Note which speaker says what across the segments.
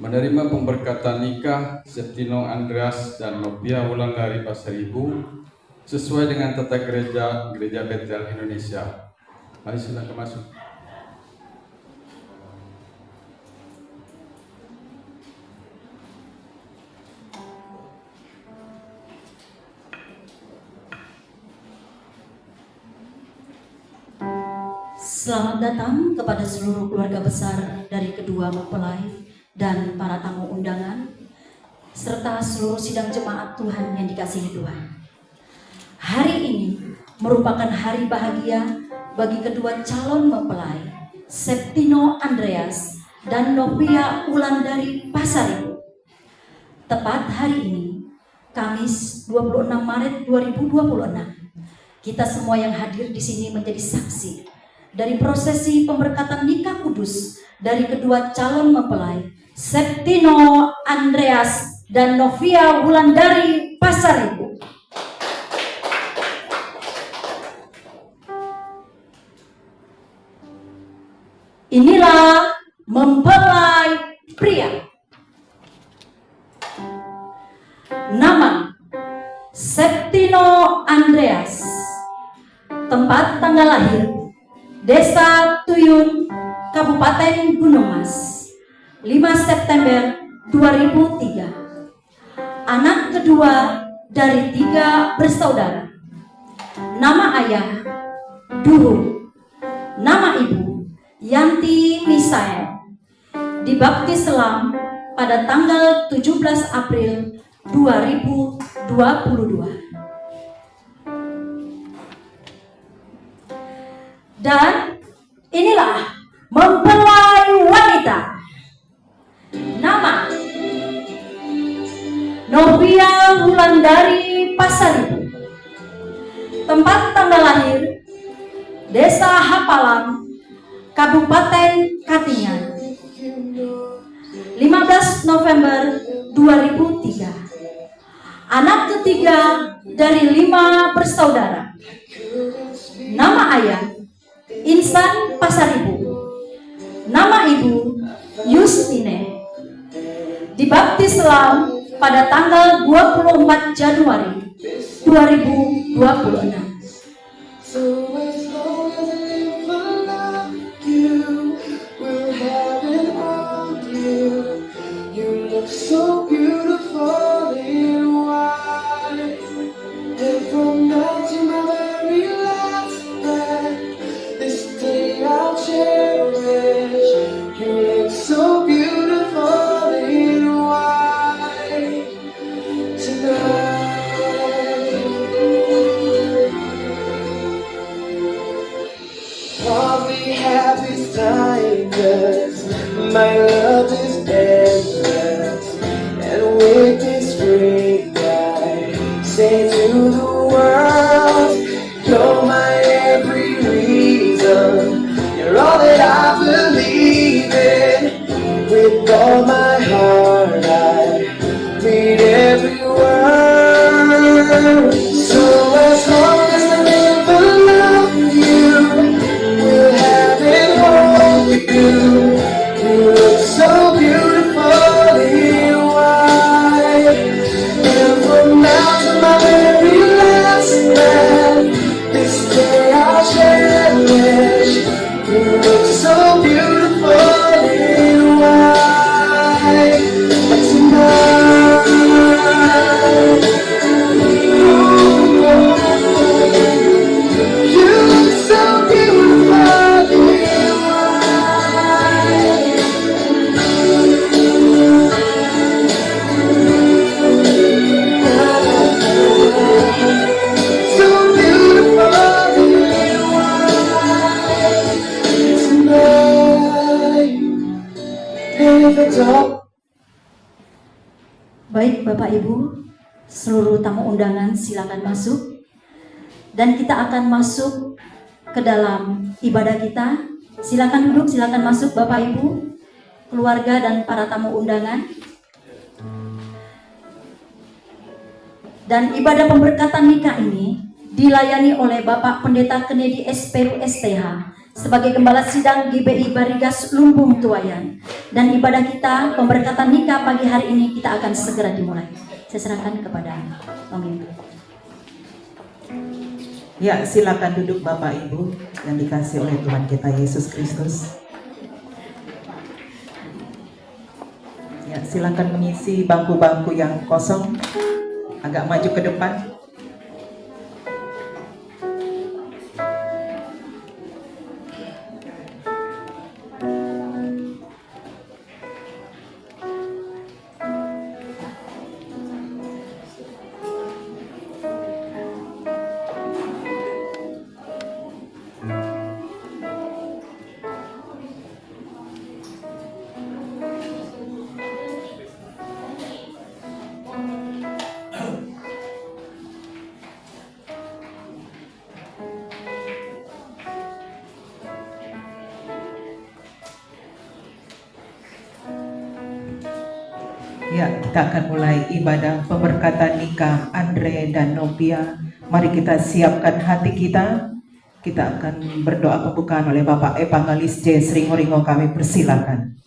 Speaker 1: menerima pemberkatan nikah Septino Andreas dan Novia Wulandari Pasaribu sesuai dengan tata gereja Betel Indonesia. Mari silakan masuk.
Speaker 2: Selamat datang kepada seluruh keluarga besar dari kedua mempelai dan para tamu undangan, serta seluruh sidang jemaat Tuhan yang dikasihi Tuhan. Hari ini merupakan hari bahagia bagi kedua calon mempelai, Septino Andreas dan Novia Wulandari Pasaribu. Tepat hari ini, Kamis 26 Maret 2026, kita semua yang hadir di sini menjadi saksi dari prosesi pemberkatan nikah kudus dari kedua calon mempelai, Septino Andreas dan Novia Wulandari Pasaribu. Inilah mempelai pria. Nama Septino Andreas. Tempat tanggal lahir Desa Tuyun, Kabupaten Gunung Mas, 5 September 2003. Anak kedua dari 3 bersaudara. Nama ayah Duhu, nama ibu Yanti Misael. Dibaptis Islam pada tanggal 17 April 2022. Dan inilah mempelai wanita. Nama Novia Wulandari Pasaribu. Tempat tanggal lahir Desa Hapalam, Kabupaten Katingan, 15 November 2003. Anak ketiga dari 5 bersaudara. Nama ayah Insan Pasaribu, nama ibu Justine. Dibaptis Islam pada tanggal 24 Januari 2026.
Speaker 3: So beautiful in white, and from now to my very last breath, this day I'll cherish. You look so beautiful in white tonight. All we have is time, 'cause my love is endless. With this ring I say to the world, you're my every reason. You're all that I believe in. With all my heart I read every word. So as long as I live and love you, we'll have it all with you. You look so beautiful in white, and from now to my very last breath, this day I'll cherish. You look so beautiful in white tonight. You look so beautiful in white. So beautiful in white tonight. Hey, the top.
Speaker 2: Baik Bapak Ibu, seluruh tamu undangan silakan masuk. Dan kita akan masuk ke dalam ibadah kita. Silakan duduk, silakan masuk Bapak Ibu, keluarga dan para tamu undangan. Dan ibadah pemberkatan nikah ini dilayani oleh Bapak Pendeta Kennedy SPU STH sebagai Gembala Sidang GBI Barigas Lumbung Tuayan Dan ibadah kita, pemberkatan nikah pagi hari ini kita akan segera dimulai. Saya serahkan kepada pemimpin.
Speaker 4: Ya, silakan duduk Bapak Ibu yang dikasihi oleh Tuhan kita Yesus Kristus. Ya, silakan mengisi bangku-bangku yang kosong. Agak maju ke depan. Ya, kita akan mulai ibadah pemberkatan nikah Andre dan Novia. Mari kita siapkan hati kita. Kita akan berdoa pembukaan oleh Bapak Evangelis J. Sringoringo. Kami persilakan.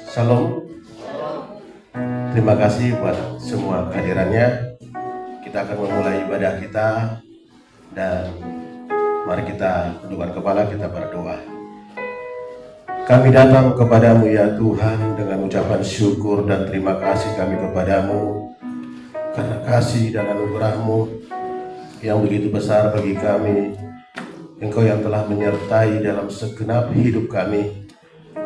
Speaker 5: Shalom. Terima kasih buat semua kehadirannya. Kita akan memulai ibadah kita dan mari kita tundukkan kepala, kita berdoa. Kami datang kepadamu ya Tuhan dengan ucapan syukur dan terima kasih kami kepadamu karena kasih dan anugerah-Mu yang begitu besar bagi kami. Engkau yang telah menyertai dalam segenap hidup kami.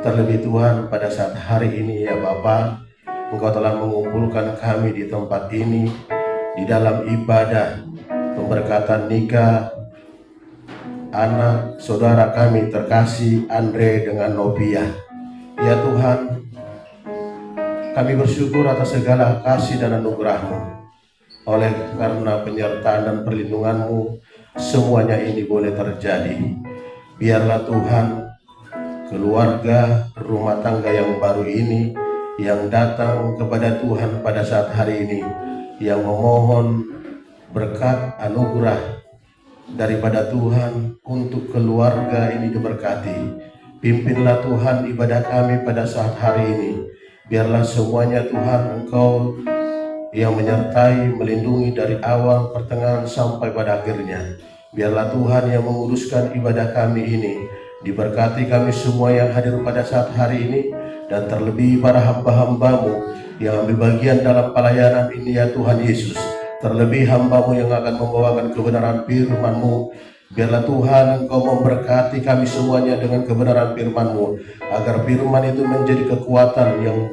Speaker 5: Terlebih Tuhan pada saat hari ini ya Bapa, Engkau telah mengumpulkan kami di tempat ini di dalam ibadah pemberkatan nikah anak saudara kami terkasih Andre dengan Novia. Ya Tuhan, kami bersyukur atas segala kasih dan anugerah-Mu. Oleh karena penyertaan dan perlindungan-Mu, semuanya ini boleh terjadi. Biarlah Tuhan, keluarga rumah tangga yang baru ini yang datang kepada Tuhan pada saat hari ini, yang memohon berkat anugerah daripada Tuhan untuk keluarga ini diberkati. Pimpinlah Tuhan ibadah kami pada saat hari ini. Biarlah semuanya Tuhan Engkau yang menyertai, melindungi dari awal, pertengahan sampai pada akhirnya. Biarlah Tuhan yang menguruskan ibadah kami ini. Diberkati kami semua yang hadir pada saat hari ini, dan terlebih para hamba-hamba-Mu yang ambil bagian dalam pelayanan ini ya Tuhan Yesus. Terlebih hamba-Mu yang akan membawakan kebenaran firman-Mu. Biarlah Tuhan Engkau memberkati kami semuanya dengan kebenaran firman-Mu, agar firman itu menjadi kekuatan yang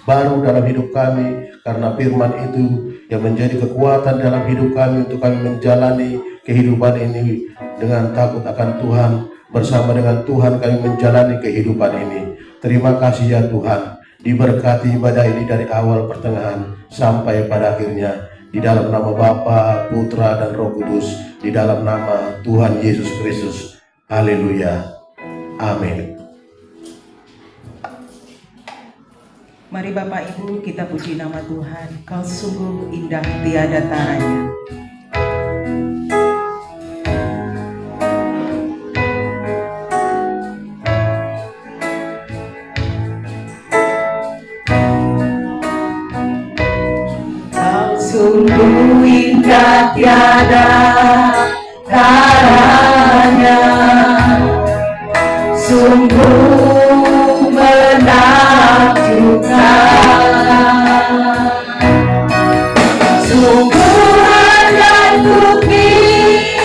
Speaker 5: baru dalam hidup kami, karena firman itu yang menjadi kekuatan dalam hidup kami untuk kami menjalani kehidupan ini dengan takut akan Tuhan. Bersama dengan Tuhan kami menjalani kehidupan ini. Terima kasih ya Tuhan. Diberkati ibadah ini dari awal, pertengahan sampai pada akhirnya. Di dalam nama Bapa, Putra dan Roh Kudus. Di dalam nama Tuhan Yesus Kristus. Haleluya. Amin.
Speaker 4: Mari Bapak Ibu kita puji nama Tuhan. Kau sungguh indah tiada taranya. Sungguh indah tiada taranya, sungguh menakjubkan, sungguh hanya untuk dimengerti,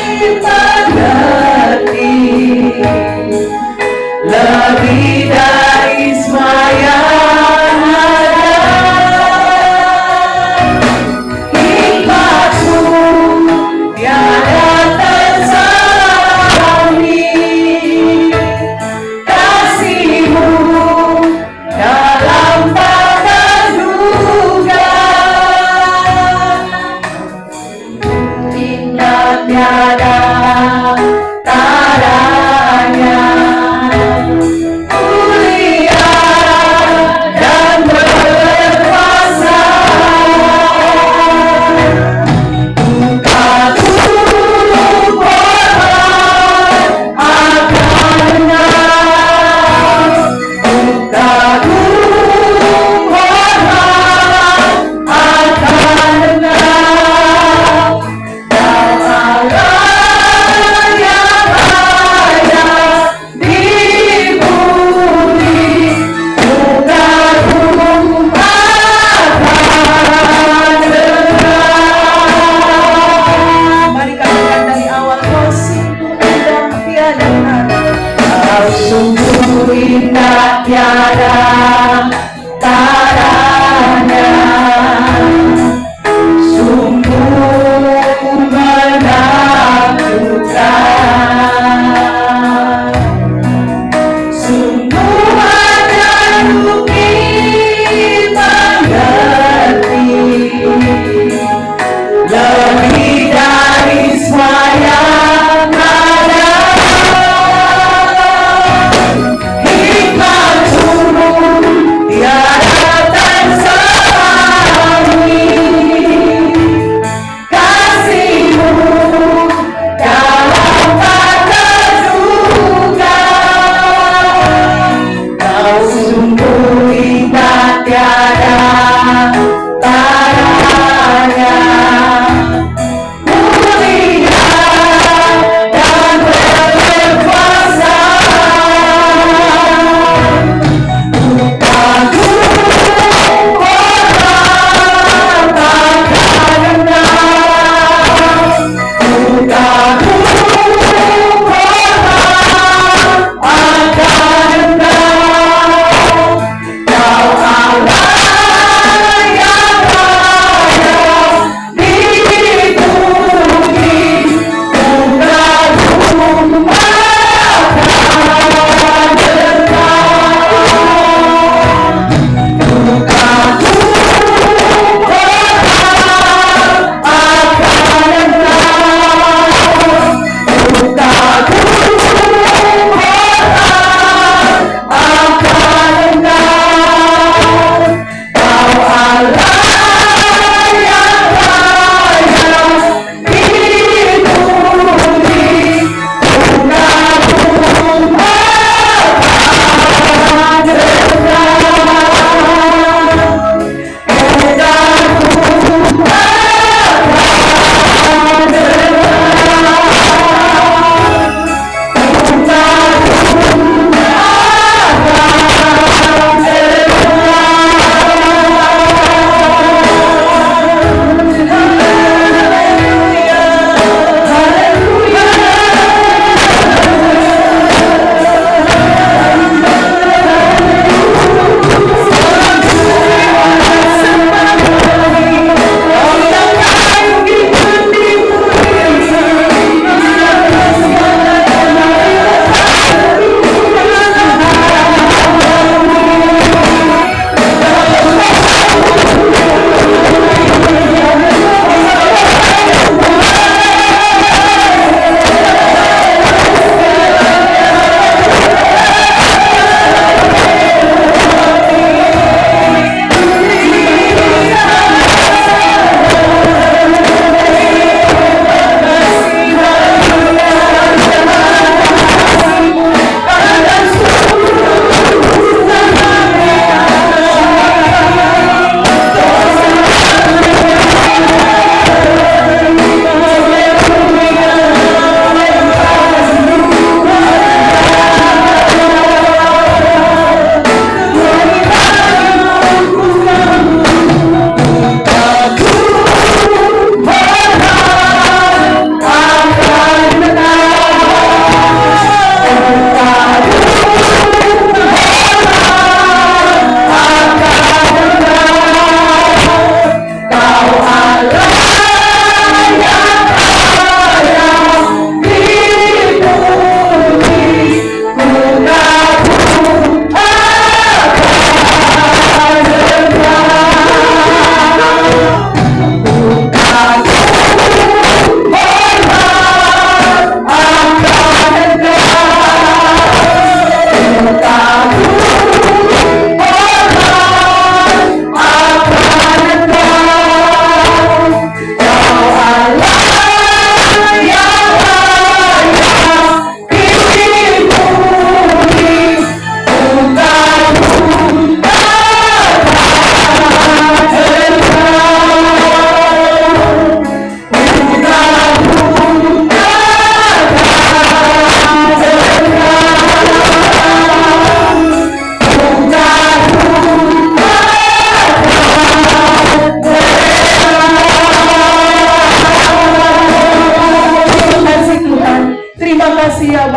Speaker 4: lebih dari semaya. Kasih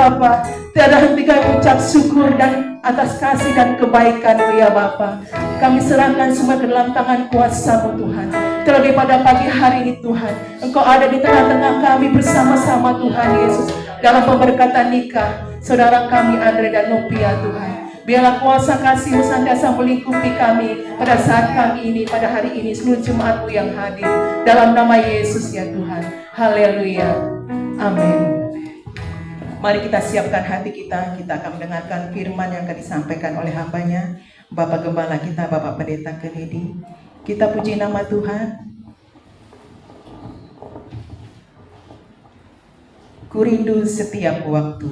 Speaker 4: Bapa. Tiada henti kami ucap syukur dan atas kasih dan kebaikan-Mu ya Bapa. Kami serahkan semua ke dalam tangan kuasa-Mu Tuhan. Terlebih pada pagi hari ini Tuhan, Engkau ada di tengah-tengah kami bersama-sama Tuhan Yesus, dalam pemberkatan nikah saudara kami Andre dan Nopia Tuhan. Biarlah kuasa kasih-Mu senantiasa melingkupi kami pada saat kami ini, pada hari ini, seluruh jemaat-Mu yang hadir. Dalam nama Yesus ya Tuhan. Haleluya. Amin. Mari kita siapkan hati kita. Kita akan mendengarkan firman yang akan disampaikan oleh hambanya, Bapak Gembala kita, Bapak Pendeta Kennedy. Kita puji nama Tuhan. Kurindu setiap waktu.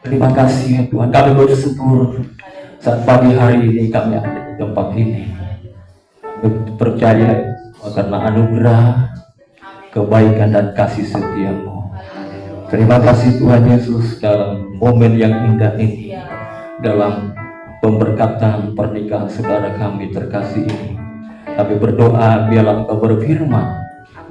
Speaker 6: Terima kasih ya Tuhan, kami bersyukur saat pagi hari ini kami ada di tempat ini. Percaya karena anugerah, kebaikan dan kasih setia-Mu. Terima kasih Tuhan Yesus dalam momen yang indah ini, dalam pemberkatan pernikahan saudara kami terkasih ini. Kami berdoa, biarlah Engkau berfirman,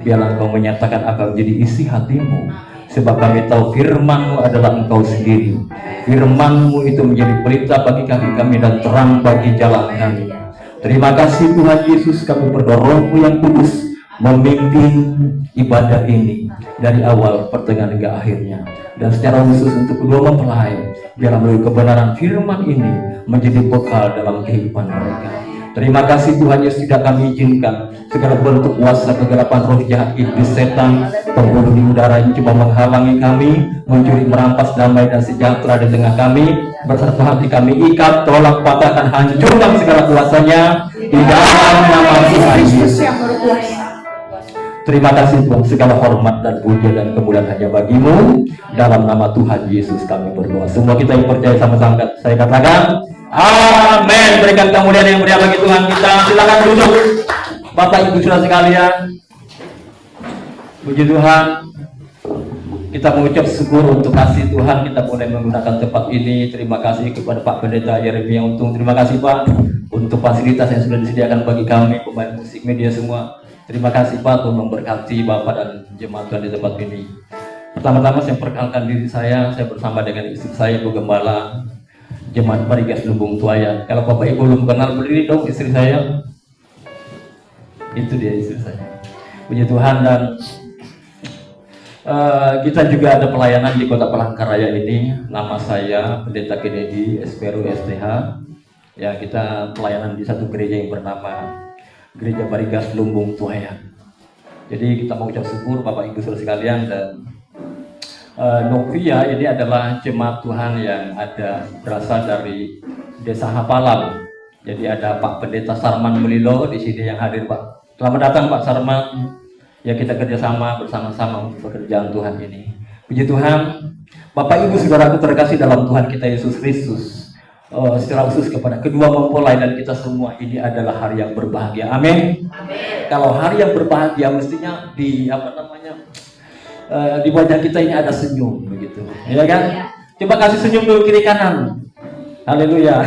Speaker 6: biarlah Engkau menyatakan apa menjadi isi hatimu. Sebab kami tahu firman-Mu adalah Engkau sendiri. Firman-Mu itu menjadi pelita bagi kaki kami dan terang bagi jalan kami. Terima kasih Tuhan Yesus, kami berdoa Roh-Mu yang kudus memimpin ibadah ini dari awal, pertengahan hingga akhirnya. Dan secara khusus untuk kedua mempelai, biarlah melalui kebenaran firman ini menjadi bekal dalam kehidupan mereka. Terima kasih Tuhan Yesus, tidak kami izinkan segala bentuk kuasa kegelapan roh jahat iblis setan penghulu di udara yang coba menghalangi kami, mencuri, merampas damai dan sejahtera di tengah kami. Bersatu hati kami ikat, tolak, patahkan, hancurkan segala kuasanya di dalam nama Tuhan Yesus. Terima kasih Tuhan, segala hormat dan puja dan kemuliaan hanya bagimu. Dalam nama Tuhan Yesus kami berdoa. Semua kita yang percaya sama-sama saya katakan amin. Berikan kemuliaan yang meriah bagi Tuhan kita. Silakan duduk Bapak Ibu Saudara sekalian. Puji Tuhan, kita mengucap syukur untuk kasih Tuhan. Kita boleh menggunakan tempat ini. Terima kasih kepada Pak Pendeta Yeremia Untung. Terima kasih Pak untuk fasilitas yang sudah disediakan bagi kami, pemain musik, media semua. Terima kasih Pak Tuhan memberkati Bapak dan jemaat Tuhan di tempat ini. Pertama-tama saya perkenalkan diri saya bersama dengan istri saya, Bu Gembala Jemaat Marigas Lumbung Tuayan. Kalau Bapak Ibu belum kenal, berdiri dong istri saya. Itu dia istri saya. Puji Tuhan. Dan kita juga ada pelayanan di Kota Palangkaraya ini. Nama saya Pendeta Kennedy SPRU STH. Ya, kita pelayanan di satu gereja yang bernama Gereja Marigas Lumbung Tuayan. Jadi kita mau ucap syukur Bapak Ibu Saudara sekalian. Dan Novia ini adalah jemaat Tuhan yang ada berasal dari Desa Hapalam. Jadi ada Pak Pendeta Sarman Melilo di sini yang hadir Pak. Selamat datang Pak Sarman. Ya, kita kerjasama bersama-sama untuk pekerjaan Tuhan ini. Puji Tuhan, Bapak Ibu Saudaraku terkasih dalam Tuhan kita Yesus Kristus. Secara khusus kepada kedua mempelai dan kita semua, ini adalah hari yang berbahagia. Amin. Kalau hari yang berbahagia mestinya di di wajah kita ini ada senyum begitu, ya kan? Coba kasih senyum dulu kiri kanan. Haleluya.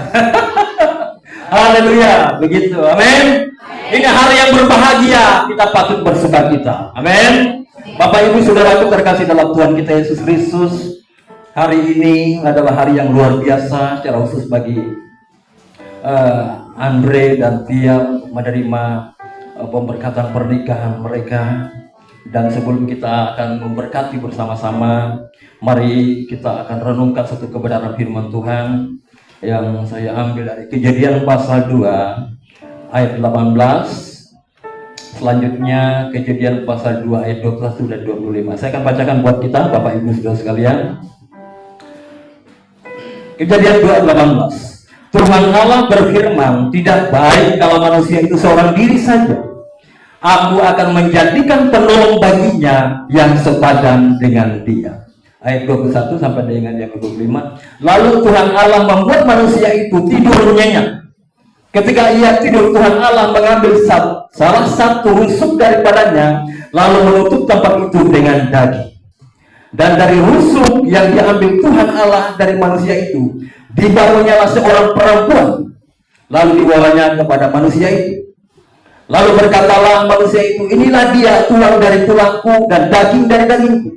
Speaker 6: Haleluya, begitu. Amin. Ini hari yang berbahagia, kita patut bersukacita. Amin. Bapak Ibu Saudaraku terkasih dalam Tuhan kita Yesus Kristus. Hari ini adalah hari yang luar biasa secara khusus bagi Andre dan Tia menerima pemberkatan pernikahan mereka. Dan sebelum kita akan memberkati bersama-sama, mari kita akan renungkan satu kebenaran firman Tuhan yang saya ambil dari Kejadian pasal 2 ayat 18. Selanjutnya Kejadian pasal 2 ayat 21 dan 25. Saya akan bacakan buat kita Bapak Ibu Saudara sekalian. Kejadian 2:18. Tuhan Allah berfirman, tidak baik kalau manusia itu seorang diri saja. Aku akan menjadikan penolong baginya yang sepadan dengan dia. Ayat 21 sampai dengan yang ke-25. Lalu Tuhan Allah membuat manusia itu tidur nyenyak. Ketika ia tidur, Tuhan Allah mengambil salah satu rusuk daripadanya, lalu menutup tempat itu dengan daging. Dan dari rusuk yang diambil Tuhan Allah dari manusia itu, dibangunnyalah seorang perempuan, lalu dibawanya kepada manusia itu. Lalu berkatalah manusia itu, inilah dia, tulang dari tulangku dan daging dari dagingku.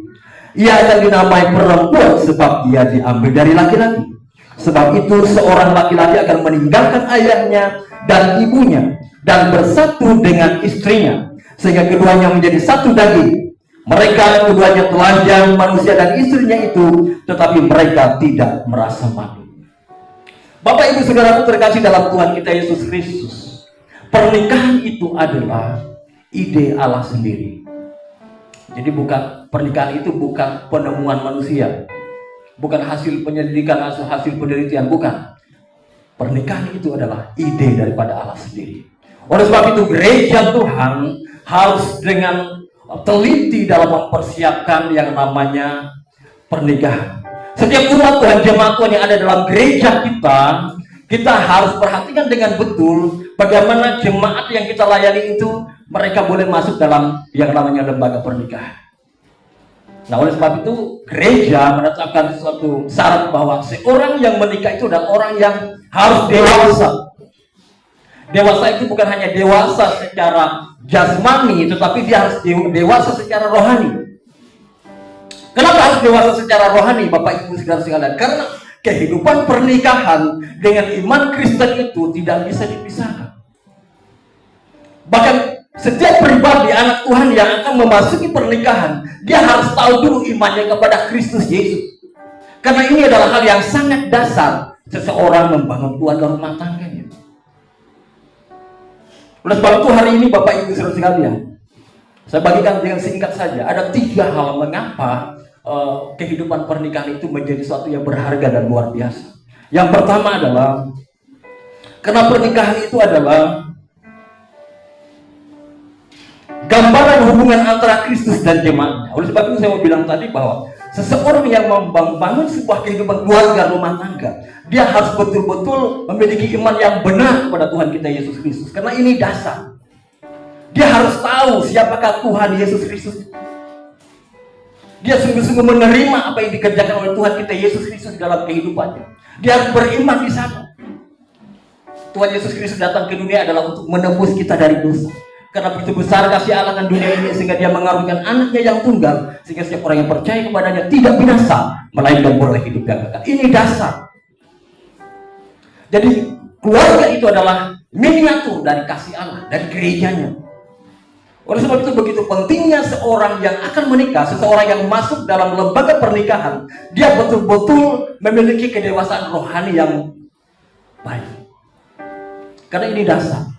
Speaker 6: Ia akan dinamai perempuan sebab dia diambil dari laki-laki. Sebab itu seorang laki-laki akan meninggalkan ayahnya dan ibunya dan bersatu dengan istrinya, sehingga keduanya menjadi satu daging. Mereka keduanya telanjang, manusia dan istrinya itu, tetapi mereka tidak merasa malu. Bapak Ibu Saudaraku terkasih dalam Tuhan kita Yesus Kristus, pernikahan itu adalah ide Allah sendiri. Jadi pernikahan itu bukan penemuan manusia, bukan hasil penyelidikan atau hasil penelitian, bukan. Pernikahan itu adalah ide daripada Allah sendiri. Oleh sebab itu gereja Tuhan harus dengan teliti dalam mempersiapkan yang namanya pernikahan. Setiap umat Tuhan, jemaat Tuhan yang ada dalam gereja kita harus perhatikan dengan betul bagaimana jemaat yang kita layani itu mereka boleh masuk dalam yang namanya lembaga pernikahan. Nah, oleh sebab itu gereja menetapkan suatu syarat bahwa seorang yang menikah itu adalah orang yang harus dewasa. Dewasa itu bukan hanya dewasa secara jasmani, tetapi dia harus dewasa secara rohani. Kenapa harus dewasa secara rohani, Bapak Ibu saudara sekalian? Karena kehidupan pernikahan dengan iman Kristen itu tidak bisa dipisahkan. Bahkan setiap pribadi anak Tuhan yang akan memasuki pernikahan, dia harus tahu dulu imannya kepada Kristus Yesus. Karena ini adalah hal yang sangat dasar seseorang membangun keluarga rumah tangganya. Oleh sebab itu hari ini Bapak Ibu saudara sekalian, saya bagikan dengan singkat saja. Ada 3 hal mengapa kehidupan pernikahan itu menjadi sesuatu yang berharga dan luar biasa. Yang pertama adalah karena pernikahan itu adalah gambaran hubungan antara Kristus dan jemaatnya. Oleh sebab itu saya mau bilang tadi bahwa seseorang yang membangun sebuah kehidupan keluarga rumah tangga, dia harus betul-betul memiliki iman yang benar kepada Tuhan kita Yesus Kristus. Karena ini dasar. Dia harus tahu siapakah Tuhan Yesus Kristus. Dia sungguh-sungguh menerima apa yang dikerjakan oleh Tuhan kita Yesus Kristus dalam kehidupannya. Dia harus beriman di sana. Tuhan Yesus Kristus datang ke dunia adalah untuk menebus kita dari dosa. Karena begitu besar kasih Allah akan dunia ini sehingga dia mengaruniakan anaknya yang tunggal, sehingga setiap orang yang percaya kepadanya tidak binasa, melainkan boleh hidup yang kekal. Ini dasar. Jadi keluarga itu adalah miniatur dari kasih Allah, dari gerejanya. Oleh sebab itu begitu pentingnya seorang yang akan menikah, seseorang yang masuk dalam lembaga pernikahan, dia betul-betul memiliki kedewasaan rohani yang baik. Karena ini dasar.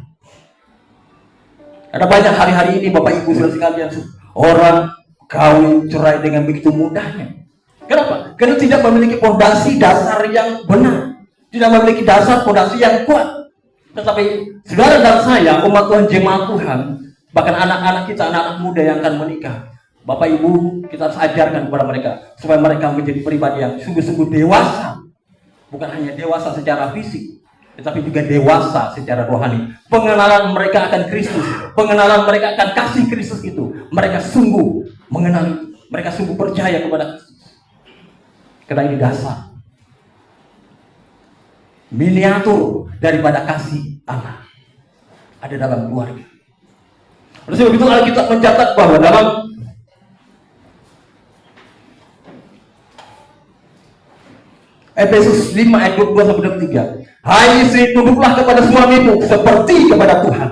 Speaker 6: Ada banyak hari-hari ini Bapak Ibu saudara sekalian, orang kawin cerai dengan begitu mudahnya. Kenapa? Karena tidak memiliki fondasi dasar yang benar, tidak memiliki dasar fondasi yang kuat. Tetapi saudara dan saya, umat Tuhan, jemaat Tuhan, bahkan anak-anak kita, anak-anak muda yang akan menikah, Bapak Ibu, kita harus ajarkan kepada mereka supaya mereka menjadi pribadi yang sungguh-sungguh dewasa. Bukan hanya dewasa secara fisik, tetapi juga dewasa secara rohani. Pengenalan mereka akan Kristus, pengenalan mereka akan kasih Kristus itu, mereka sungguh mengenali, mereka sungguh percaya kepada Kristus. Karena ini dasar miniatur daripada kasih Allah ada dalam keluarga. Oleh sebab itu Alkitab mencatat bahwa dalam Efesus 5 ayat 22-23, hai istri, tunduklah kepada suamimu seperti kepada Tuhan.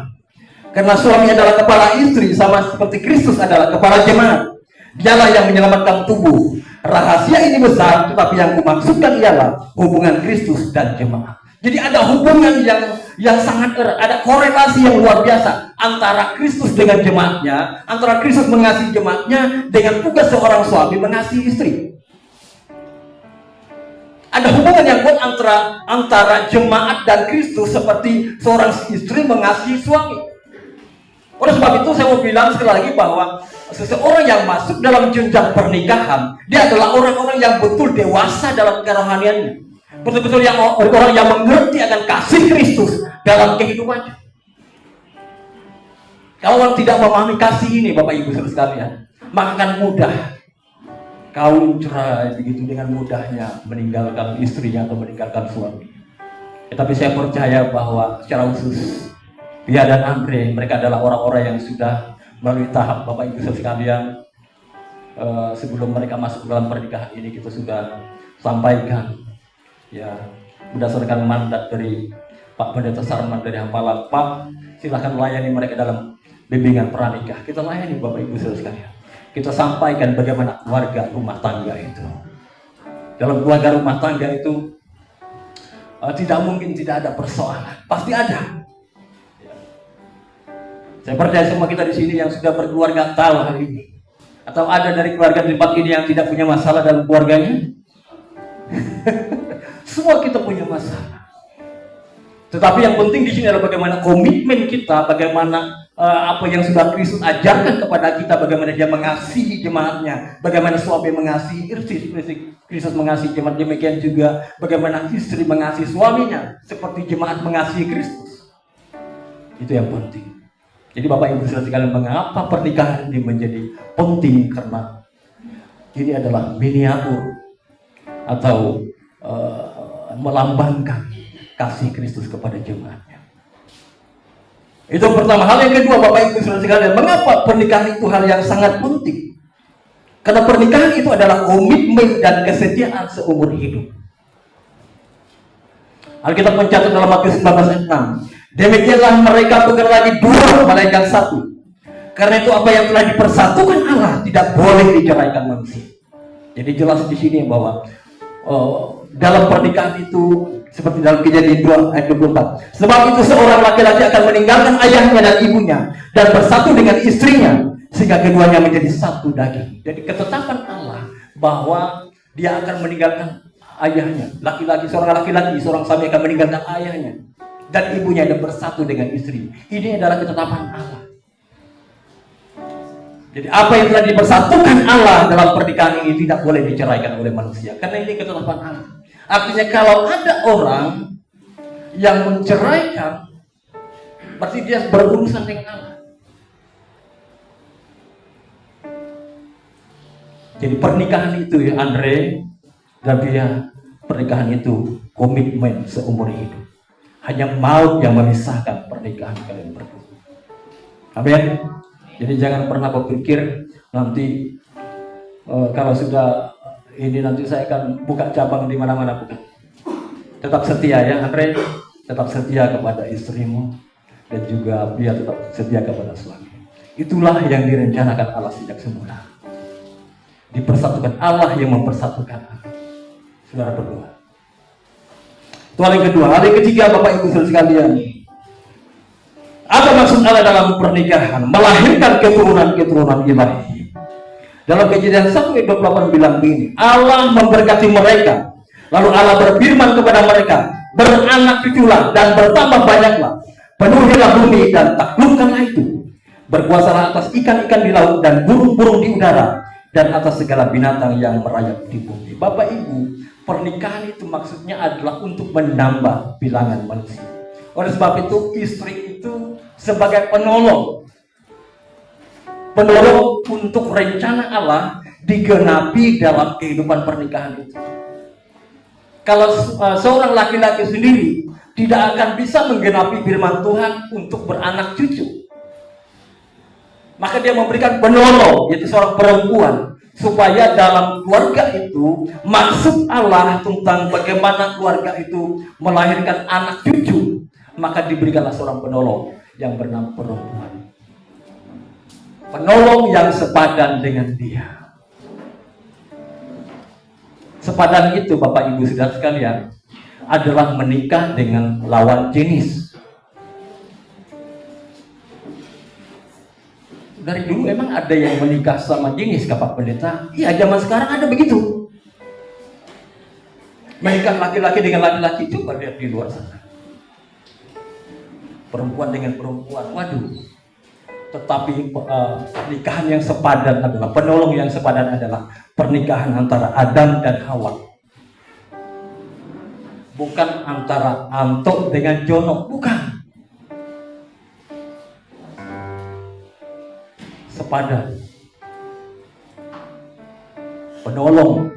Speaker 6: Karena suami adalah kepala istri, sama seperti Kristus adalah kepala jemaat. Dialah yang menyelamatkan tubuh. Rahasia ini besar, tetapi yang kumaksudkan ialah hubungan Kristus dan jemaat. Jadi ada hubungan yang sangat erat, ada korelasi yang luar biasa antara Kristus dengan jemaatnya, antara Kristus mengasihi jemaatnya dengan tugas seorang suami mengasihi istri. Ada hubungan yang kuat antara jemaat dan Kristus seperti seorang istri mengasihi suami. Oleh sebab itu saya mau bilang sekali lagi bahwa seseorang yang masuk dalam jenjang pernikahan, dia adalah orang-orang yang betul dewasa dalam kerohaniannya. Betul-betul orang yang mengerti akan kasih Kristus dalam kehidupannya. Kalau orang tidak memahami kasih ini, Bapak Ibu saudara sekalian, maka akan mudah kawin cerai begitu dengan mudahnya meninggalkan istrinya atau meninggalkan suami. Tetapi saya percaya bahwa secara khusus Pia dan Andre, mereka adalah orang-orang yang sudah melalui tahap Bapak Ibu sekalian. Sebelum mereka masuk dalam pernikahan ini kita sudah sampaikan ya berdasarkan mandat dari Pak Pendeta Sarman dari Hampalan, Pak silahkan layani mereka dalam bimbingan pranikah. Kita layani Bapak Ibu sekalian. Kita sampaikan bagaimana keluarga rumah tangga itu. Dalam keluarga rumah tangga itu tidak mungkin tidak ada persoalan, pasti ada. Saya percaya semua kita di sini yang sudah berkeluarga tahu hal ini. Atau ada dari keluarga di tempat ini yang tidak punya masalah dalam keluarganya? Semua kita punya masalah. Tetapi yang penting di sini adalah bagaimana komitmen kita, bagaimana apa yang sudah Kristus ajarkan kepada kita, bagaimana dia mengasihi jemaatnya, bagaimana suami mengasihi istri, Kristus mengasihi jemaat, demikian juga bagaimana istri mengasihi suaminya, seperti jemaat mengasihi Kristus. Itu yang penting. Jadi Bapak Ibu saudara sekalian, mengapa pernikahan ini menjadi penting? Karena ini adalah miniatur atau melambangkan kasih Kristus kepada jemaatnya. Itu pertama. Hal yang kedua, Bapak Ibu Saudara sekalian, mengapa pernikahan itu hal yang sangat penting? Karena pernikahan itu adalah komitmen dan kesetiaan seumur hidup. Alkitab mencatat dalam Matius 19 ayat 6, demikianlah mereka bukan lagi dua melainkan satu. Karena itu apa yang telah dipersatukan Allah tidak boleh diceraikan manusia. Jadi jelas di sini bahwa dalam pernikahan itu seperti dalam Kejadian 2 ayat 24. Sebab itu seorang laki-laki akan meninggalkan ayahnya dan ibunya dan bersatu dengan istrinya sehingga keduanya menjadi satu daging. Jadi ketetapan Allah bahwa dia akan meninggalkan ayahnya. Seorang laki-laki, seorang suami akan meninggalkan ayahnya dan ibunya dan bersatu dengan istri. Ini adalah ketetapan Allah. Jadi apa yang telah dipersatukan Allah dalam pernikahan ini tidak boleh diceraikan oleh manusia. Karena ini ketetapan Allah. Artinya kalau ada orang yang menceraikan, berarti dia berurusan dengan Allah. Jadi pernikahan itu ya Andre dan dia, pernikahan itu komitmen seumur hidup. Hanya maut yang memisahkan pernikahan kalian berdua. Amin. Jadi jangan pernah berpikir nanti kalau sudah ini nanti saya akan buka cabang di mana-mana, bukan. Tetap setia ya Andre, tetap setia kepada istrimu dan juga dia tetap setia kepada suami. Itulah yang direncanakan Allah sejak semula. Dipersatukan Allah yang mempersatukan Allah. Saudara berdua. Itu hal yang kedua. Hal yang ketiga, Bapak Ibu Saudara sekalian, apa maksud Allah dalam pernikahan? Melahirkan keturunan-keturunan ilahi. Dalam Kejadian 1 ayat 28 bilang begini, Allah memberkati mereka. Lalu Allah berfirman kepada mereka, beranak cuculah dan bertambah banyaklah. Penuhilah bumi dan taklukkanlah itu. Berkuasalah atas ikan-ikan di laut dan burung-burung di udara dan atas segala binatang yang merayap di bumi. Bapak Ibu, pernikahan itu maksudnya adalah untuk menambah bilangan manusia. Oleh sebab itu istri itu sebagai penolong untuk rencana Allah digenapi dalam kehidupan pernikahan itu. Kalau seorang laki-laki sendiri tidak akan bisa menggenapi firman Tuhan untuk beranak cucu, maka dia memberikan penolong, yaitu seorang perempuan, supaya dalam keluarga itu maksud Allah tentang bagaimana keluarga itu melahirkan anak cucu, maka diberikanlah seorang penolong yang bernama perempuan. Penolong yang sepadan dengan dia. Sepadan itu Bapak Ibu Saudara sekalian adalah menikah dengan lawan jenis. Dari dulu emang ada yang menikah sama jenis Pak Pendeta? Iya, zaman sekarang ada begitu. Menikah laki-laki dengan laki-laki, coba lihat di luar sana. Perempuan dengan perempuan, waduh. Tetapi pernikahan yang sepadan adalah, penolong yang sepadan adalah pernikahan antara Adam dan Hawa. Bukan antara Anto dengan Jono, bukan. Sepadan. Penolong.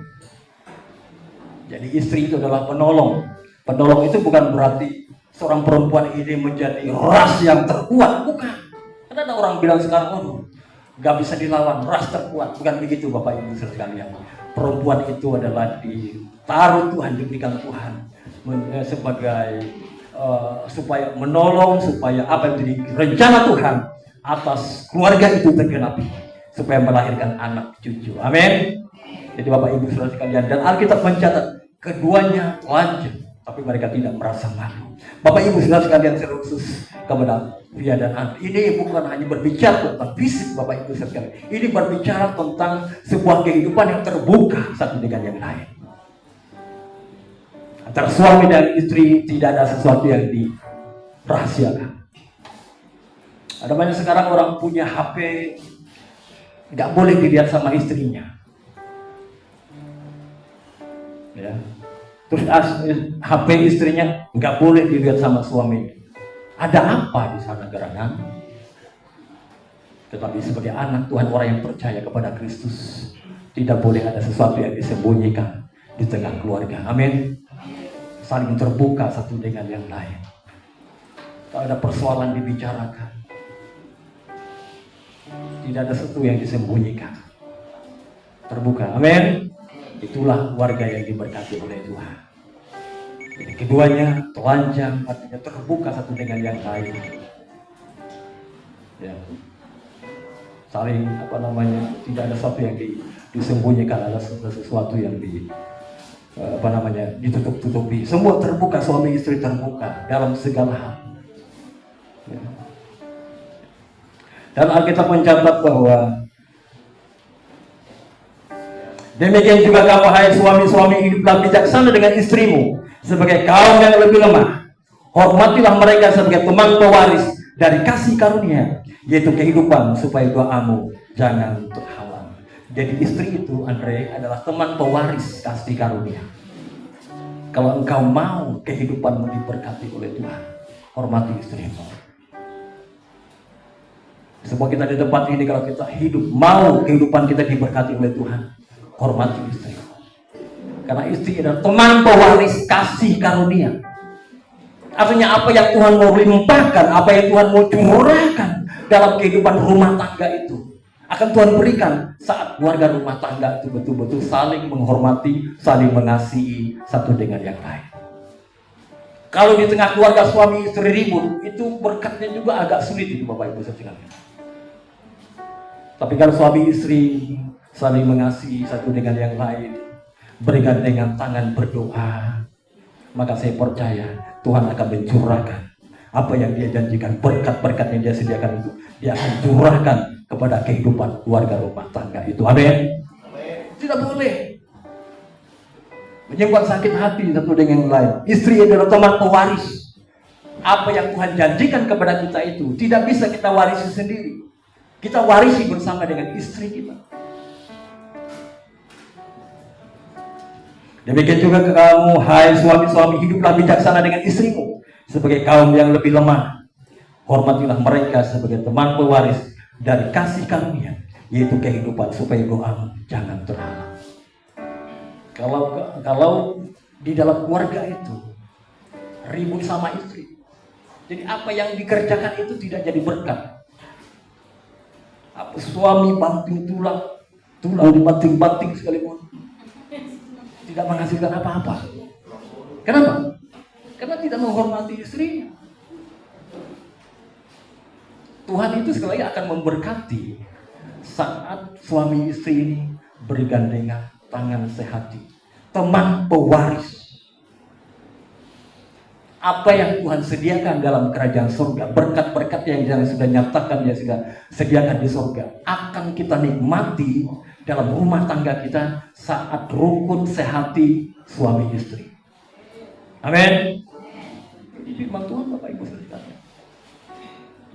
Speaker 6: Jadi istri itu adalah penolong. Penolong itu bukan berarti seorang perempuan ini menjadi ras yang terkuat, bukan. Karena ada orang bilang sekarang, waduh, gak bisa dilawan, ras terkuat. Bukan begitu Bapak Ibu sekalian. Perempuan itu adalah ditaruh Tuhan, diberikan Tuhan sebagai supaya menolong, supaya apa yang jadi rencana Tuhan atas keluarga itu tergenapi, supaya melahirkan anak cucu. Amin. Jadi Bapak Ibu saudara sekalian, dan Alkitab mencatat keduanya telanjang, tapi mereka tidak merasa malu. Bapak Ibu saudara sekalian, khusus kepada Via dan Andri, ini bukan hanya berbicara tentang fisik Bapak Ibu sekalian. Ini berbicara tentang sebuah kehidupan yang terbuka satu dengan yang lain. Antara suami dan istri tidak ada sesuatu yang dirahasiakan. Ada banyak sekarang orang punya HP, nggak boleh dilihat sama istrinya. Ya. Terus HP istrinya nggak boleh dilihat sama suaminya. Ada apa di sana gerangan? Tetapi sebagai anak Tuhan, orang yang percaya kepada Kristus, tidak boleh ada sesuatu yang disembunyikan di tengah keluarga. Amin. Saling terbuka satu dengan yang lain. Kalau ada persoalan dibicarakan, tidak ada sesuatu yang disembunyikan, terbuka. Amin. Itulah warga yang diberkati oleh Tuhan. Jadi keduanya telanjang, artinya terbuka satu dengan yang lain. Ya. Saling tidak ada sesuatu yang disembunyikan, ada sesuatu yang ditutup-tutupi. Semua terbuka, suami istri terbuka dalam segala hal. Ya. Dan Alkitab mencatat bahwa demikian juga kamu hai suami-suami, hiduplah bijaksana dengan istrimu sebagai kaum yang lebih lemah. Hormatilah mereka sebagai teman pewaris dari kasih karunia, yaitu kehidupan, supaya doamu jangan terhalang. Jadi istri itu, Andre, adalah teman pewaris kasih karunia. Kalau engkau mau kehidupanmu diberkati oleh Tuhan, hormati istrimu. Semua kita di tempat ini, kalau kita hidup, mau kehidupan kita diberkati oleh Tuhan, hormati istri. Karena istri adalah teman pewaris kasih karunia. Artinya apa yang Tuhan mau limpahkan, apa yang Tuhan mau curahkan dalam kehidupan rumah tangga itu, akan Tuhan berikan saat keluarga rumah tangga itu betul-betul saling menghormati, saling mengasihi satu dengan yang lain. Kalau di tengah keluarga suami istri ribut, itu berkatnya juga agak sulit itu Bapak Ibu sekalian. Tapi kalau suami istri saling mengasihi satu dengan yang lain, bergandengan tangan berdoa, maka saya percaya Tuhan akan mencurahkan apa yang Dia janjikan, berkat-berkat yang Dia sediakan itu, Dia akan curahkan kepada kehidupan keluarga rumah tangga itu. Amin. Tidak boleh menyimpan sakit hati satu dengan yang lain. Istri adalah teman pewaris. Apa yang Tuhan janjikan kepada kita itu tidak bisa kita warisi sendiri. Kita warisi bersama dengan istri kita. Demikian juga ke kamu, hai suami-suami, hiduplah bijaksana dengan istrimu sebagai kaum yang lebih lemah. Hormatilah mereka sebagai teman pewaris dari kasih karunia, yaitu kehidupan, supaya doamu jangan terhalang. Kalau di dalam keluarga itu ribut sama istri, jadi apa yang dikerjakan itu tidak jadi berkat. Apa suami banting tulang dibanting-banting sekalipun, tidak menghasilkan apa-apa. Kenapa? Karena tidak menghormati istrinya. Tuhan itu sekali lagi akan memberkati saat suami istri ini bergandengan tangan sehati, teman pewaris. Apa yang Tuhan sediakan dalam kerajaan surga, berkat-berkat yang sudah nyatakan, Dia sudah sediakan di surga, akan kita nikmati dalam rumah tangga kita saat rukun sehati suami istri. Amin. Ini firman Tuhan Bapak Ibu sekalian.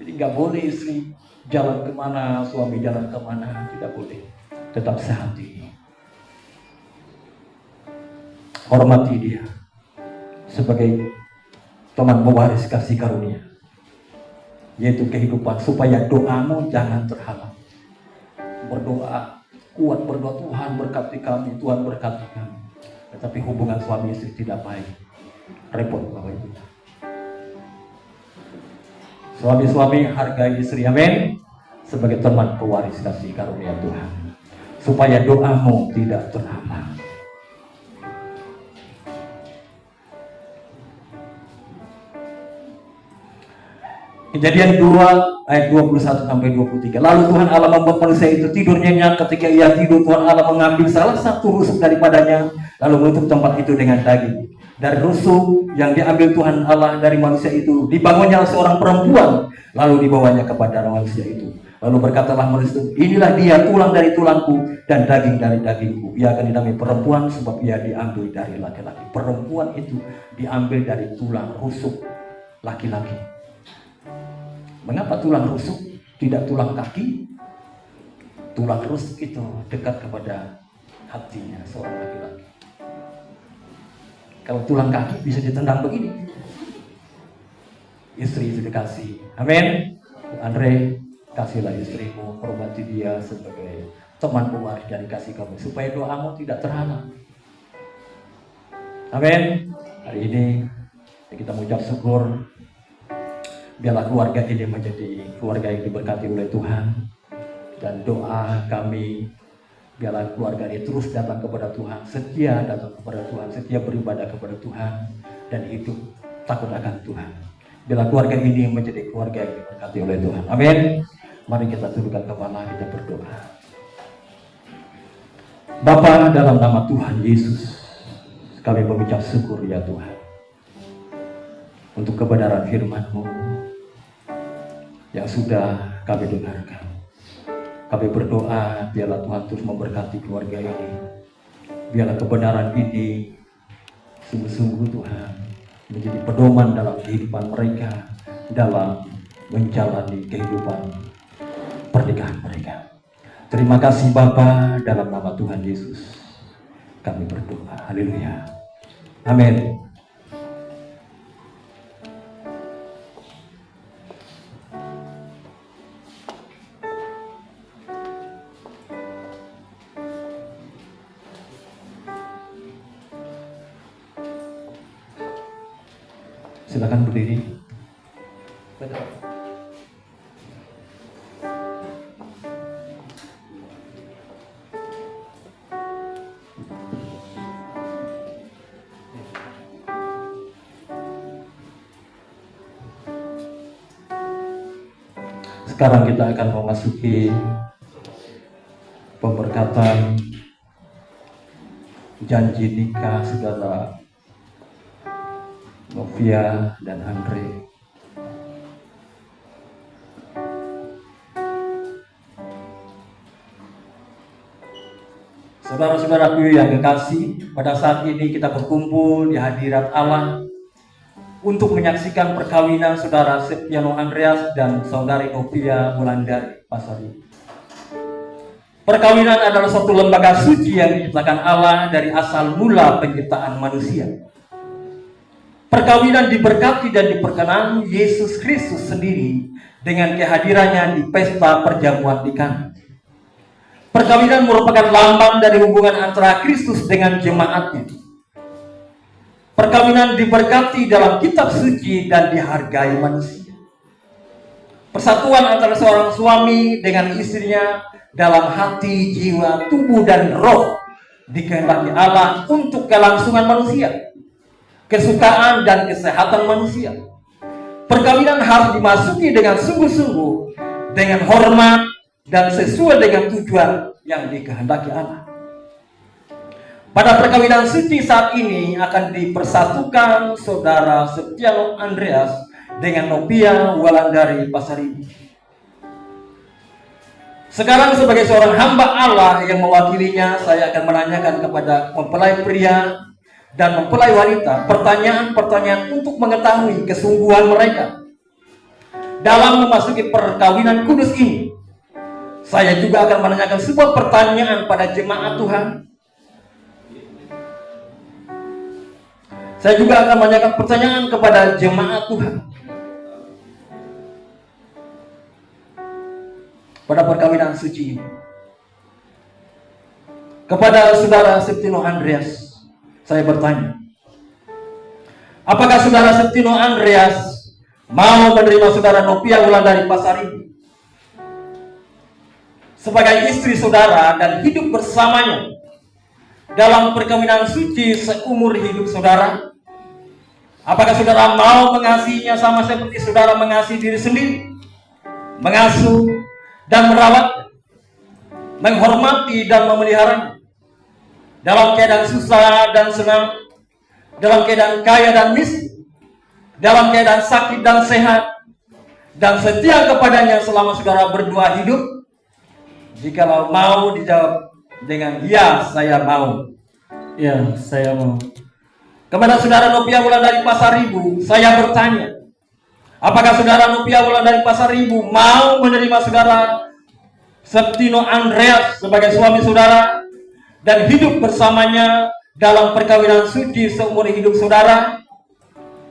Speaker 6: Jadi nggak boleh istri jalan kemana, suami jalan kemana, tidak boleh. Tetap sehati. Hormati dia sebagai teman pewaris kasih karunia, yaitu kehidupan, supaya doamu jangan terhalang. Berdoa kuat, berdoa Tuhan berkati kami, Tuhan berkati kami. Tetapi hubungan suami istri tidak baik, repot Bapak Ibu. Suami-suami hargai istri, amin, sebagai teman pewaris kasih karunia Tuhan, supaya doamu tidak terhalang. Kejadian 2 ayat 21 sampai 23. Lalu Tuhan Allah membuat manusia itu tidur nyenyak. Ketika ia tidur, Tuhan Allah mengambil salah satu rusuk daripadanya, lalu menutup tempat itu dengan daging. Dari rusuk yang diambil Tuhan Allah dari manusia itu, dibangunnya seorang perempuan, lalu dibawanya kepada manusia itu. Lalu berkatalah manusia itu, inilah dia, tulang dari tulangku dan daging dari dagingku. Ia akan dinamai perempuan sebab ia diambil dari laki-laki. Perempuan itu diambil dari tulang rusuk laki-laki. Mengapa tulang rusuk, tidak tulang kaki? Tulang rusuk itu dekat kepada hatinya seorang laki-laki. Kalau tulang kaki bisa ditendang begini. Istri itu dikasih. Amin. Andre, kasihlah istrimu, hormati dia sebagai teman pewaris dari kasih kamu, supaya doamu tidak terhalang. Amin. Hari ini kita mengucap syukur Biarlah keluarga ini menjadi keluarga yang diberkati oleh Tuhan. Dan doa kami, biarlah keluarga ini terus datang kepada Tuhan, setia datang kepada Tuhan, setia beribadah kepada Tuhan, dan hidup takut akan Tuhan. Biarlah keluarga ini menjadi keluarga yang diberkati oleh Tuhan. Amin. Mari kita tundukkan kepala, kita berdoa. Bapa, dalam nama Tuhan Yesus, kami mengucap syukur ya Tuhan, untuk kebenaran firman-Mu yang sudah kami dengarkan. Kami berdoa, biarlah Tuhan terus memberkati keluarga ini. Biarlah kebenaran ini sungguh-sungguh Tuhan menjadi pedoman dalam kehidupan mereka, dalam menjalani kehidupan pernikahan mereka. Terima kasih Bapa, dalam nama Tuhan Yesus kami berdoa. Haleluya. Amin. Silakan berdiri. Sekarang kita akan memasuki pemberkatan janji nikah saudara Novia dan Andre. Saudara-saudaraku yang kekasih, pada saat ini kita berkumpul di hadirat Allah untuk menyaksikan perkawinan saudara Septiano Andreas dan saudari Novia Wulandari Pasari. Perkawinan adalah suatu lembaga suci yang diciptakan Allah dari asal mula penciptaan manusia. Perkawinan diberkati dan diperkenan Yesus Kristus sendiri dengan kehadirannya di pesta perjamuan di Kana. Perkawinan merupakan lambang dari hubungan antara Kristus dengan jemaatnya. Perkawinan diberkati dalam kitab suci dan dihargai manusia. Persatuan antara seorang suami dengan istrinya dalam hati, jiwa, tubuh, dan roh dikehendaki Allah untuk kelangsungan manusia, kesukaan dan kesehatan manusia. Perkawinan harus dimasuki dengan sungguh-sungguh, dengan hormat dan sesuai dengan tujuan yang dikehendaki Allah. Pada perkawinan suci saat ini akan dipersatukan saudara Septiano Andreas dengan Novia Wulandari Pasaribu. Sekarang sebagai seorang hamba Allah yang mewakilinya, saya akan menanyakan kepada mempelai pria dan mempelai wanita pertanyaan-pertanyaan untuk mengetahui kesungguhan mereka dalam memasuki perkawinan kudus ini. Saya juga akan menanyakan sebuah pertanyaan pada jemaat Tuhan. Saya juga akan menanyakan pertanyaan kepada jemaat Tuhan pada perkawinan suci ini. Kepada saudara Septiano Andreas, saya bertanya, apakah saudara Septiano Andreas mau menerima saudara Novia Wulandari Pasaribu sebagai istri saudara dan hidup bersamanya dalam perkawinan suci seumur hidup saudara? Apakah saudara mau mengasihinya sama seperti saudara mengasihi diri sendiri, mengasuh dan merawat, menghormati dan memeliharanya dalam keadaan susah dan senang, dalam keadaan kaya dan miskin, dalam keadaan sakit dan sehat, dan setia kepadanya selama saudara berdua hidup? Jikalau mau, dijawab dengan ya, saya mau. Ya, saya mau. Kepada saudara Novia Wulandari Pasaribu, saya bertanya, apakah saudara Novia Wulandari Pasaribu mau menerima saudara Septiano Andreas sebagai suami saudara dan hidup bersamanya dalam perkawinan suci seumur hidup saudara?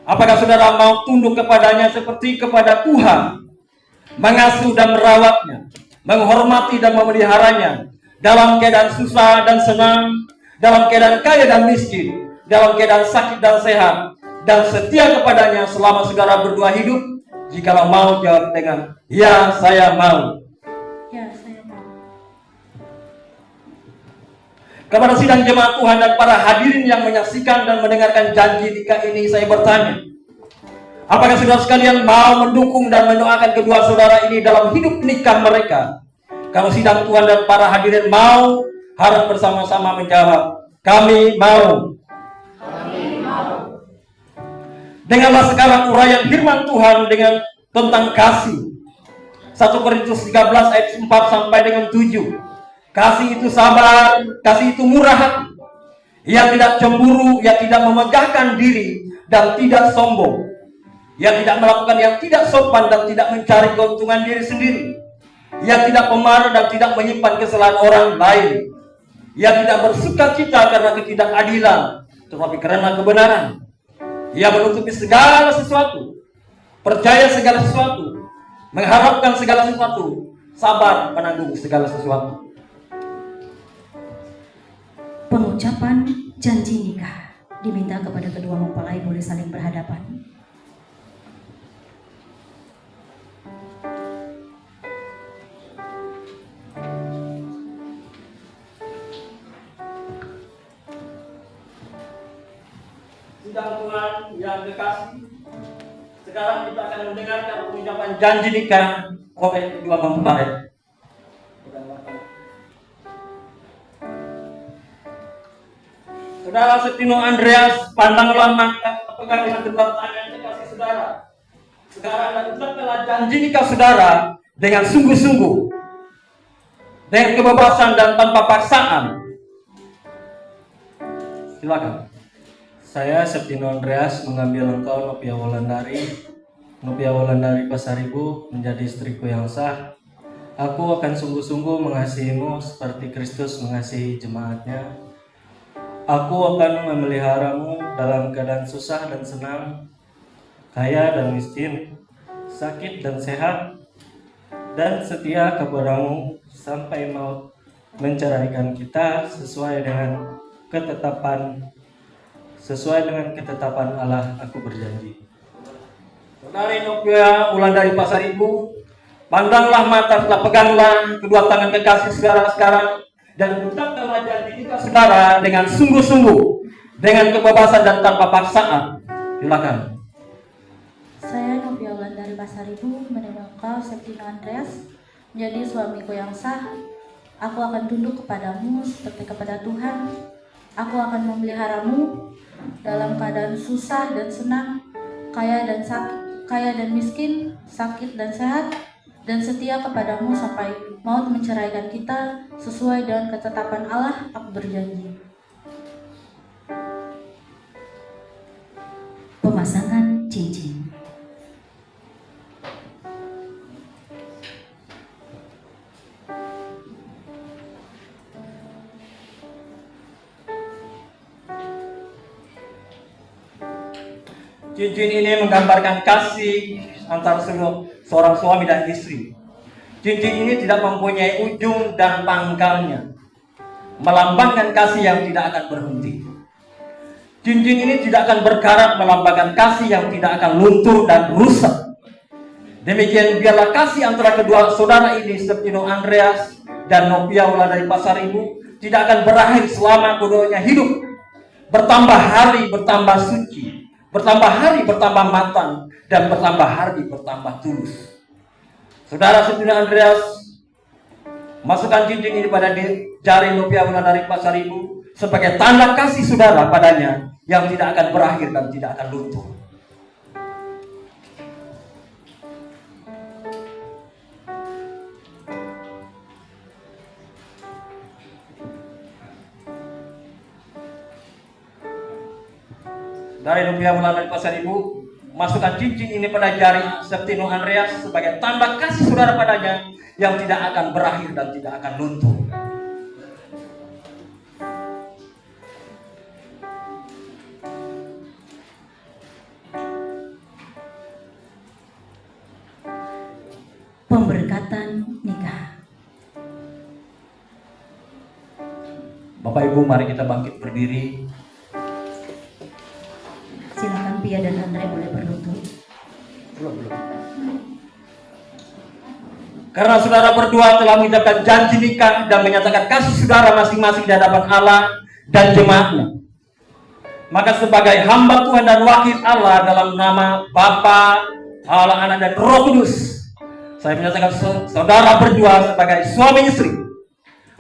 Speaker 6: Apakah saudara mau tunduk kepadanya seperti kepada Tuhan, mengasuh dan merawatnya, menghormati dan memeliharanya dalam keadaan susah dan senang, dalam keadaan kaya dan miskin, dalam keadaan sakit dan sehat, dan setia kepadanya selama saudara berdua hidup? Jikalau mau, jawab dengan ya, saya mau.
Speaker 2: Ya, saya mau.
Speaker 6: Kepada sidang jemaat Tuhan dan para hadirin yang menyaksikan dan mendengarkan janji nikah ini, saya bertanya, apakah saudara sekalian mau mendukung dan mendoakan kedua saudara ini dalam hidup nikah mereka? Kalau sidang Tuhan dan para hadirin mau, harap bersama-sama menjawab, kami mau. Dengarlah sekarang uraian firman Tuhan dengan tentang kasih. 1 Korintus 13 ayat 4 sampai dengan 7. Kasih itu sabar, kasih itu murah hati. Ia tidak cemburu, ia tidak memegahkan diri dan tidak sombong. Ia tidak melakukan yang tidak sopan dan tidak mencari keuntungan diri sendiri. Ia tidak pemarah dan tidak menyimpan kesalahan orang lain. Ia tidak bersuka cita karena ketidakadilan, tetapi karena kebenaran. Ia menutupi segala sesuatu, percaya segala sesuatu, mengharapkan segala sesuatu, sabar menanggung segala sesuatu.
Speaker 2: Pengucapan janji nikah diminta kepada kedua mempelai boleh saling berhadapan.
Speaker 6: Sidang Tuhan yang kekasih, sekarang kita akan mendengarkan pengucapan janji nikah oleh kedua mempelai. Saudara Septino Andreas, pandanglah mata, pegang dengan kedua tangan kekasih saudara. Sekarang dan ucapkanlah janji nikah saudara dengan sungguh-sungguh, dengan kebebasan dan tanpa paksaan. Silakan.
Speaker 7: Saya Septino Andreas mengambil engkau Nopia Wulandari Pasaribu menjadi istriku yang sah. Aku akan sungguh-sungguh mengasihimu seperti Kristus mengasihi jemaatnya. Aku akan memeliharamu dalam keadaan susah dan senang, kaya dan miskin, sakit dan sehat, dan setia kepadamu sampai maut menceraikan kita sesuai dengan ketetapan Allah, aku berjanji.
Speaker 6: Saudari Nopia Wulandari Pasaribu, pandanglah mata, peganglah kedua tangan kekasih saudara sekarang dan ucapkanlah janji nikah saudara dengan sungguh-sungguh, dengan kebebasan dan tanpa paksaan. Silakan.
Speaker 8: Saya Nopia Wulandari Pasaribu menerima engkau Septino Andreas menjadi suamiku yang sah. Aku akan tunduk kepadamu seperti kepada Tuhan. Aku akan memeliharamu dalam keadaan susah dan senang, kaya dan miskin, sakit dan sehat, dan setia kepadamu sampai maut menceraikan kita sesuai dengan ketetapan Allah, aku berjanji.
Speaker 2: Pemasangan cincin.
Speaker 6: Cincin ini menggambarkan kasih antara seorang suami dan istri. Cincin ini tidak mempunyai ujung dan pangkalnya, melambangkan kasih yang tidak akan berhenti. Cincin ini tidak akan berkarat, melambangkan kasih yang tidak akan luntur dan rusak. Demikian biarlah kasih antara kedua saudara ini, Septino Andreas dan Nopia Wulandari Pasaribu, tidak akan berakhir selama keduanya hidup. Bertambah hari bertambah suci, bertambah hari bertambah matang, dan bertambah hari bertambah tulus. Saudara Septino Andreas, masukkan cincin ini pada jari Nopia Wulandari Pasaribu sebagai tanda kasih saudara padanya yang tidak akan berakhir dan tidak akan luntur. Dari Nopia Wulandari Pasaribu, masukkan cincin ini pada jari Septino Andreas sebagai tanda kasih saudara padanya yang tidak akan berakhir dan tidak akan luntur.
Speaker 2: Pemberkatan nikah.
Speaker 6: Bapak Ibu, mari kita bangkit berdiri.
Speaker 2: Silakan Pia dan Andre boleh berlutut.
Speaker 6: Belum. Karena saudara berdua telah mengucapkan janji nikah dan menyatakan kasih saudara masing-masing di hadapan Allah dan jemaatnya, maka sebagai hamba Tuhan dan wakil Allah dalam nama Bapa, Allah, Anak, dan Roh Kudus, saya menyatakan saudara berdua sebagai suami istri.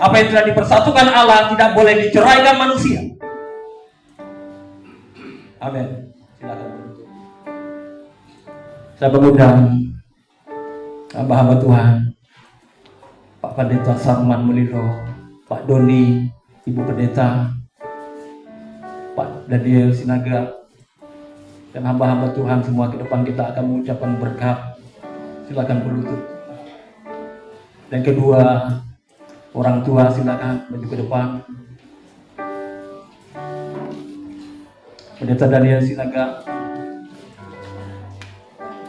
Speaker 6: Apa yang telah dipersatukan Allah tidak boleh diceraikan manusia. Amin. Silakan. Saya mengundang hamba-hamba Tuhan, Pak Pendeta Sarman Mulilo, Pak Doni, Ibu Pendeta, Pak Daniel Sinaga, dan hamba-hamba Tuhan semua ke depan. Kita akan mengucapkan berkat. Silakan berlutut. Dan kedua, orang tua silakan maju ke depan. Pendeta Daniel Sinaga,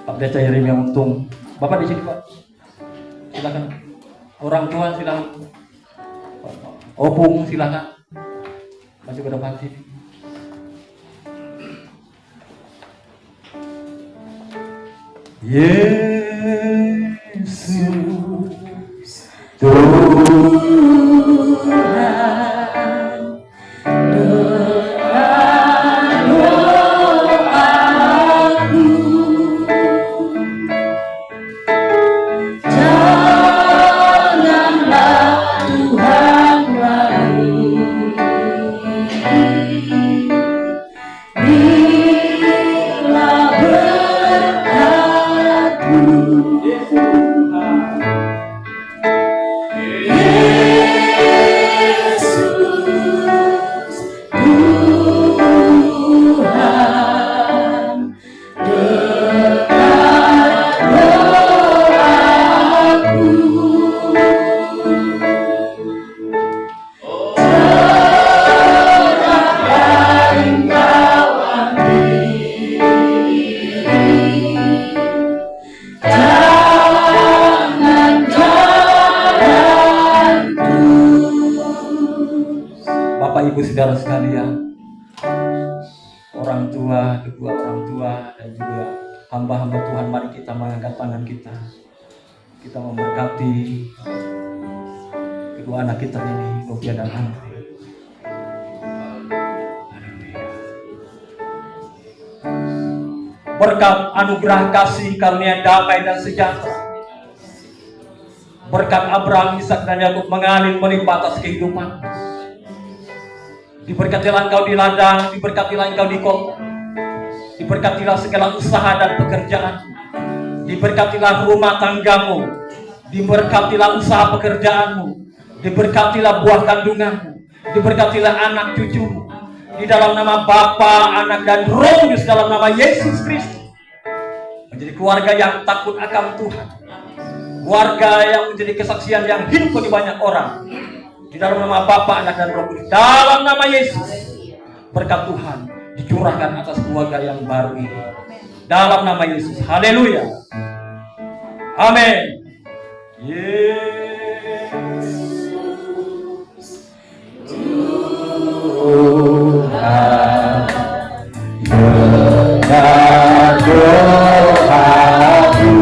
Speaker 6: Pak Pendeta Yeremia Untung, Bapak di sini Pak. Silakan. Orang tua silakan. Opung silakan maju ke depan sini. Yesus Tuhan, saudara sekalian, orang tua, kedua orang tua, dan juga hamba-hamba Tuhan, mari kita mengangkat tangan kita. Kita memberkati kedua anak kita ini, Novia dan Andre. Berkat anugerah kasih, karunia damai dan sejahtera, berkat Abraham, Ishak, dan Yakub mengalir melimpah atas kehidupan. Diberkatilah engkau di ladang, diberkatilah engkau di kota, diberkatilah segala usaha dan pekerjaan, diberkatilah rumah tanggamu, diberkatilah usaha pekerjaanmu, diberkatilah buah kandunganmu, diberkatilah anak cucumu, di dalam nama Bapa, Anak, dan Roh Kudus, dalam nama Yesus Kristus. Menjadi keluarga yang takut akan Tuhan, keluarga yang menjadi kesaksian yang hidup bagi banyak orang. Di dalam nama Bapa, Anak, dan Roh Kudus, dalam nama Yesus, berkat Tuhan dicurahkan atas keluarga yang baru ini. Dalam nama Yesus, haleluya, amin. Yesus Tuhan, dengar doaku.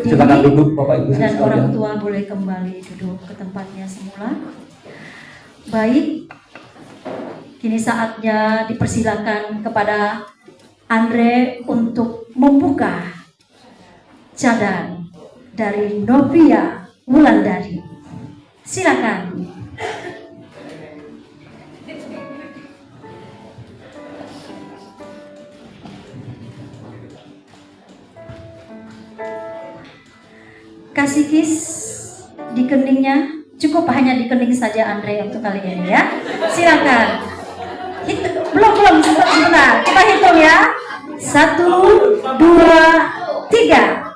Speaker 6: Silakan duduk Bapak Ibu
Speaker 2: dan orang tua boleh kembali duduk ke tempatnya semula. Baik, kini saatnya dipersilakan kepada Andre untuk membuka cadar dari Novia Wulandari. Silakan. kasih kiss di keningnya. Cukup hanya di kening saja Andre untuk kali ini ya. Silakan. Belum sebentar. Kita hitung ya. 1, 2, 3.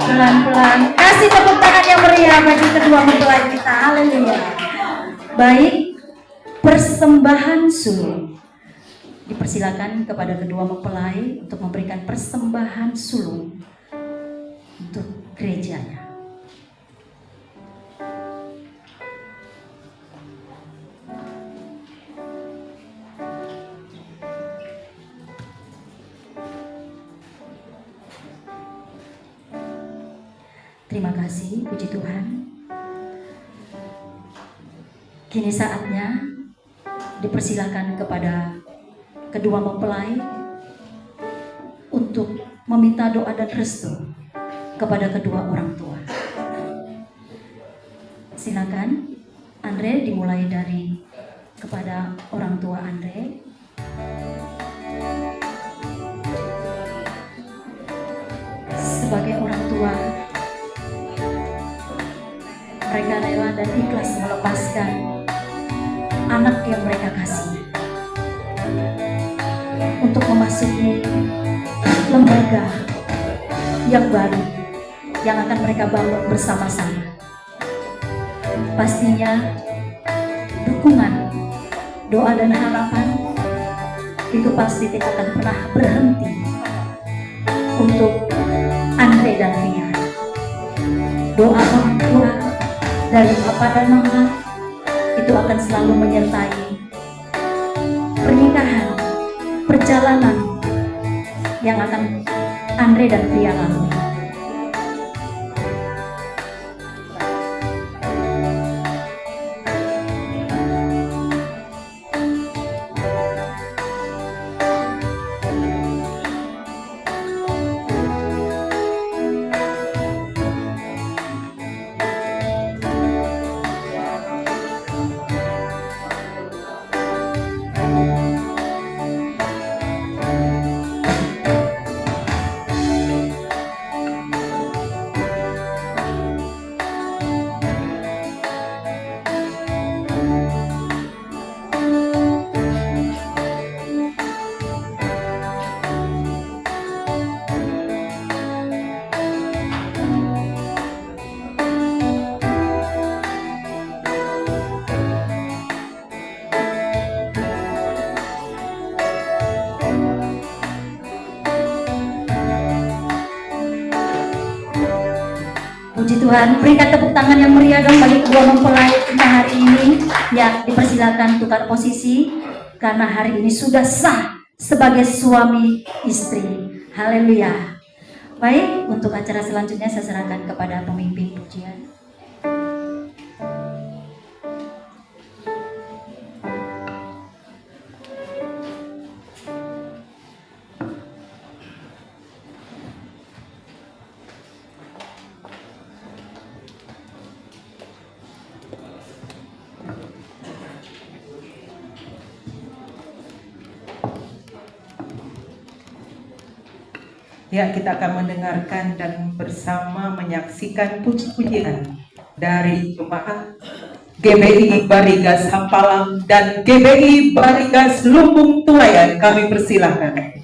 Speaker 2: Pelan-pelan. Kasih tepuk tangan yang meriah bagi kedua mempelai kita. Haleluya. Baik, persembahan sulung. Dipersilakan kepada kedua mempelai untuk memberikan persembahan sulung untuk gerejanya. Terima kasih, puji Tuhan. Kini saatnya dipersilakan kepada kedua mempelai untuk meminta doa dan restu kepada kedua orang tua. Silakan, Andre, dimulai dari kepada orang tua Andre. Sebagai orang tua, mereka rela dan ikhlas melepaskan anak yang mereka kasih untuk memasuki lembaga yang baru yang akan mereka bangun bersama-sama. Pastinya dukungan, doa dan harapan itu pasti tidak akan pernah berhenti untuk Andre dan Ria. Doa orang tua dari Papa dan Mama itu akan selalu menyertai pernikahan, perjalanan yang akan Andre dan Ria lalui. Puji Tuhan, berikan tepuk tangan yang meriah dong bagi kedua mempelai kita hari ini. Ya, dipersilakan tukar posisi karena hari ini sudah sah sebagai suami istri. Haleluya. Baik, untuk acara selanjutnya saya serahkan kepada pemimpin pujian.
Speaker 4: Ya, kita akan mendengarkan dan bersama menyaksikan puji-pujian dari jemaat GBI Barigas Hampalam dan GBI Barigas Lumbung Tulayan. Kami persilahkan.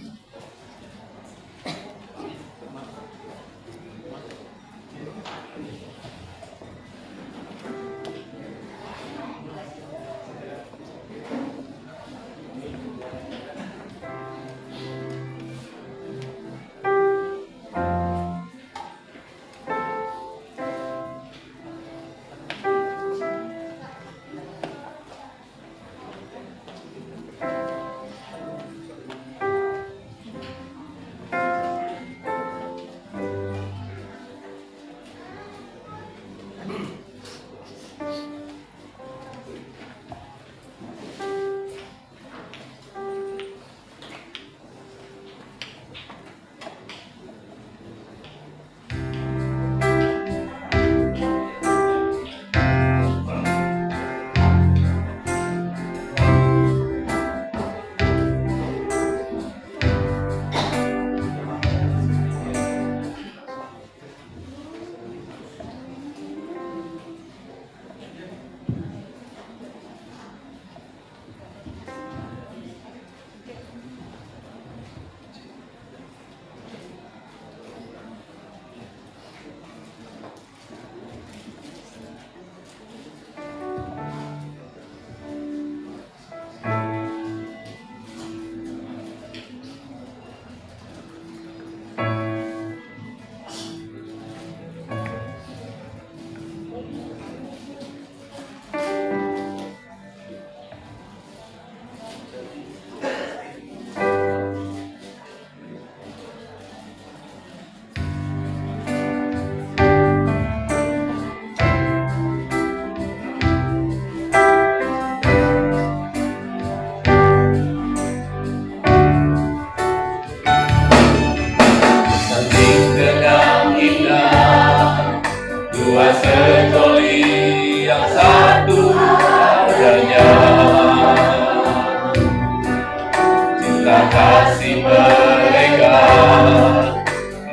Speaker 9: kasih mereka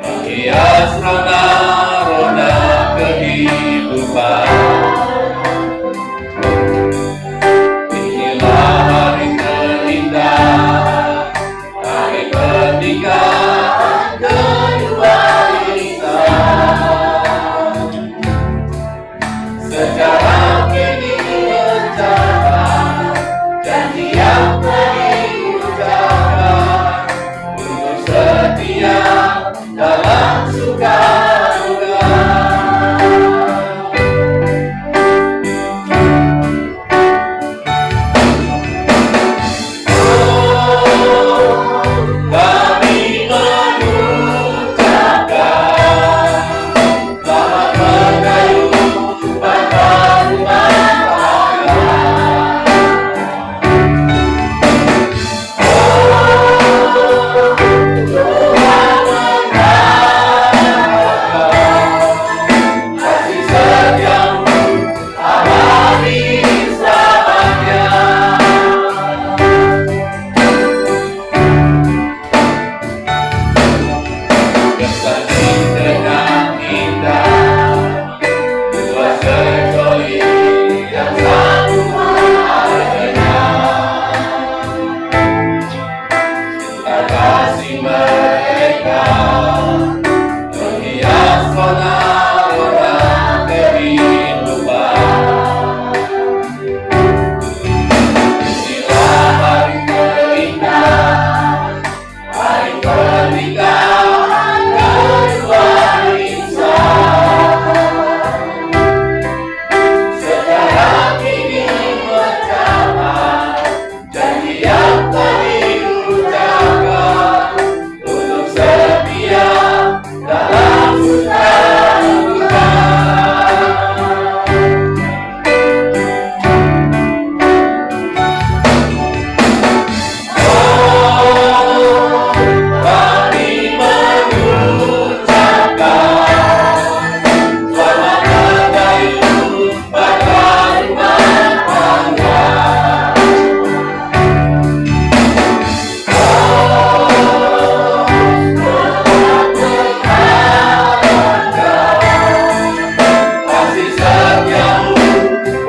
Speaker 9: menghias rona-rona kehidupan. Inilah hari terindah, hari pernikahan kedua kita. Sejarah kini mencatat janji yang diucapkan untuk setia dalam suka duka. Kami mengucapkan selamat bergayung pada rumah tangga. Tuhan mengharapkan kasih setiamu abadi selamanya. Bersanding dengan indah dua sejoli yang satu harganya. Cinta kasih mereka menghias warna-warna kehidupan. Inilah hari terindah, hari pernikahan kedua insan. Sejarah kini mencatat janji yang diucapkan untuk setia dalam suka duka. Kami mengucapkan selamat bergayung pada rumah tangga. Kasih setiamu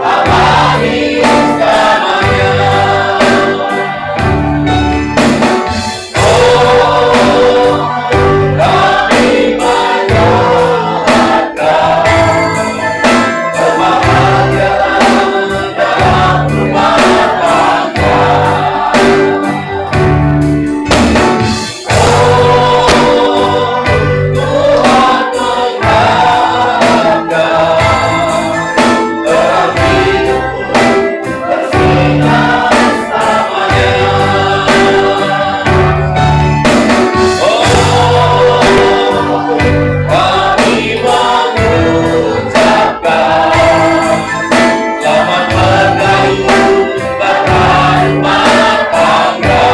Speaker 9: abadi selamanya. Kami mendoakan kebahagiaan dalam rumah tangga. Tuhan mengharapkan terang hidupmu bersinar selamanya. Kami mengucapkan selamat bergayung pada rumah tangga.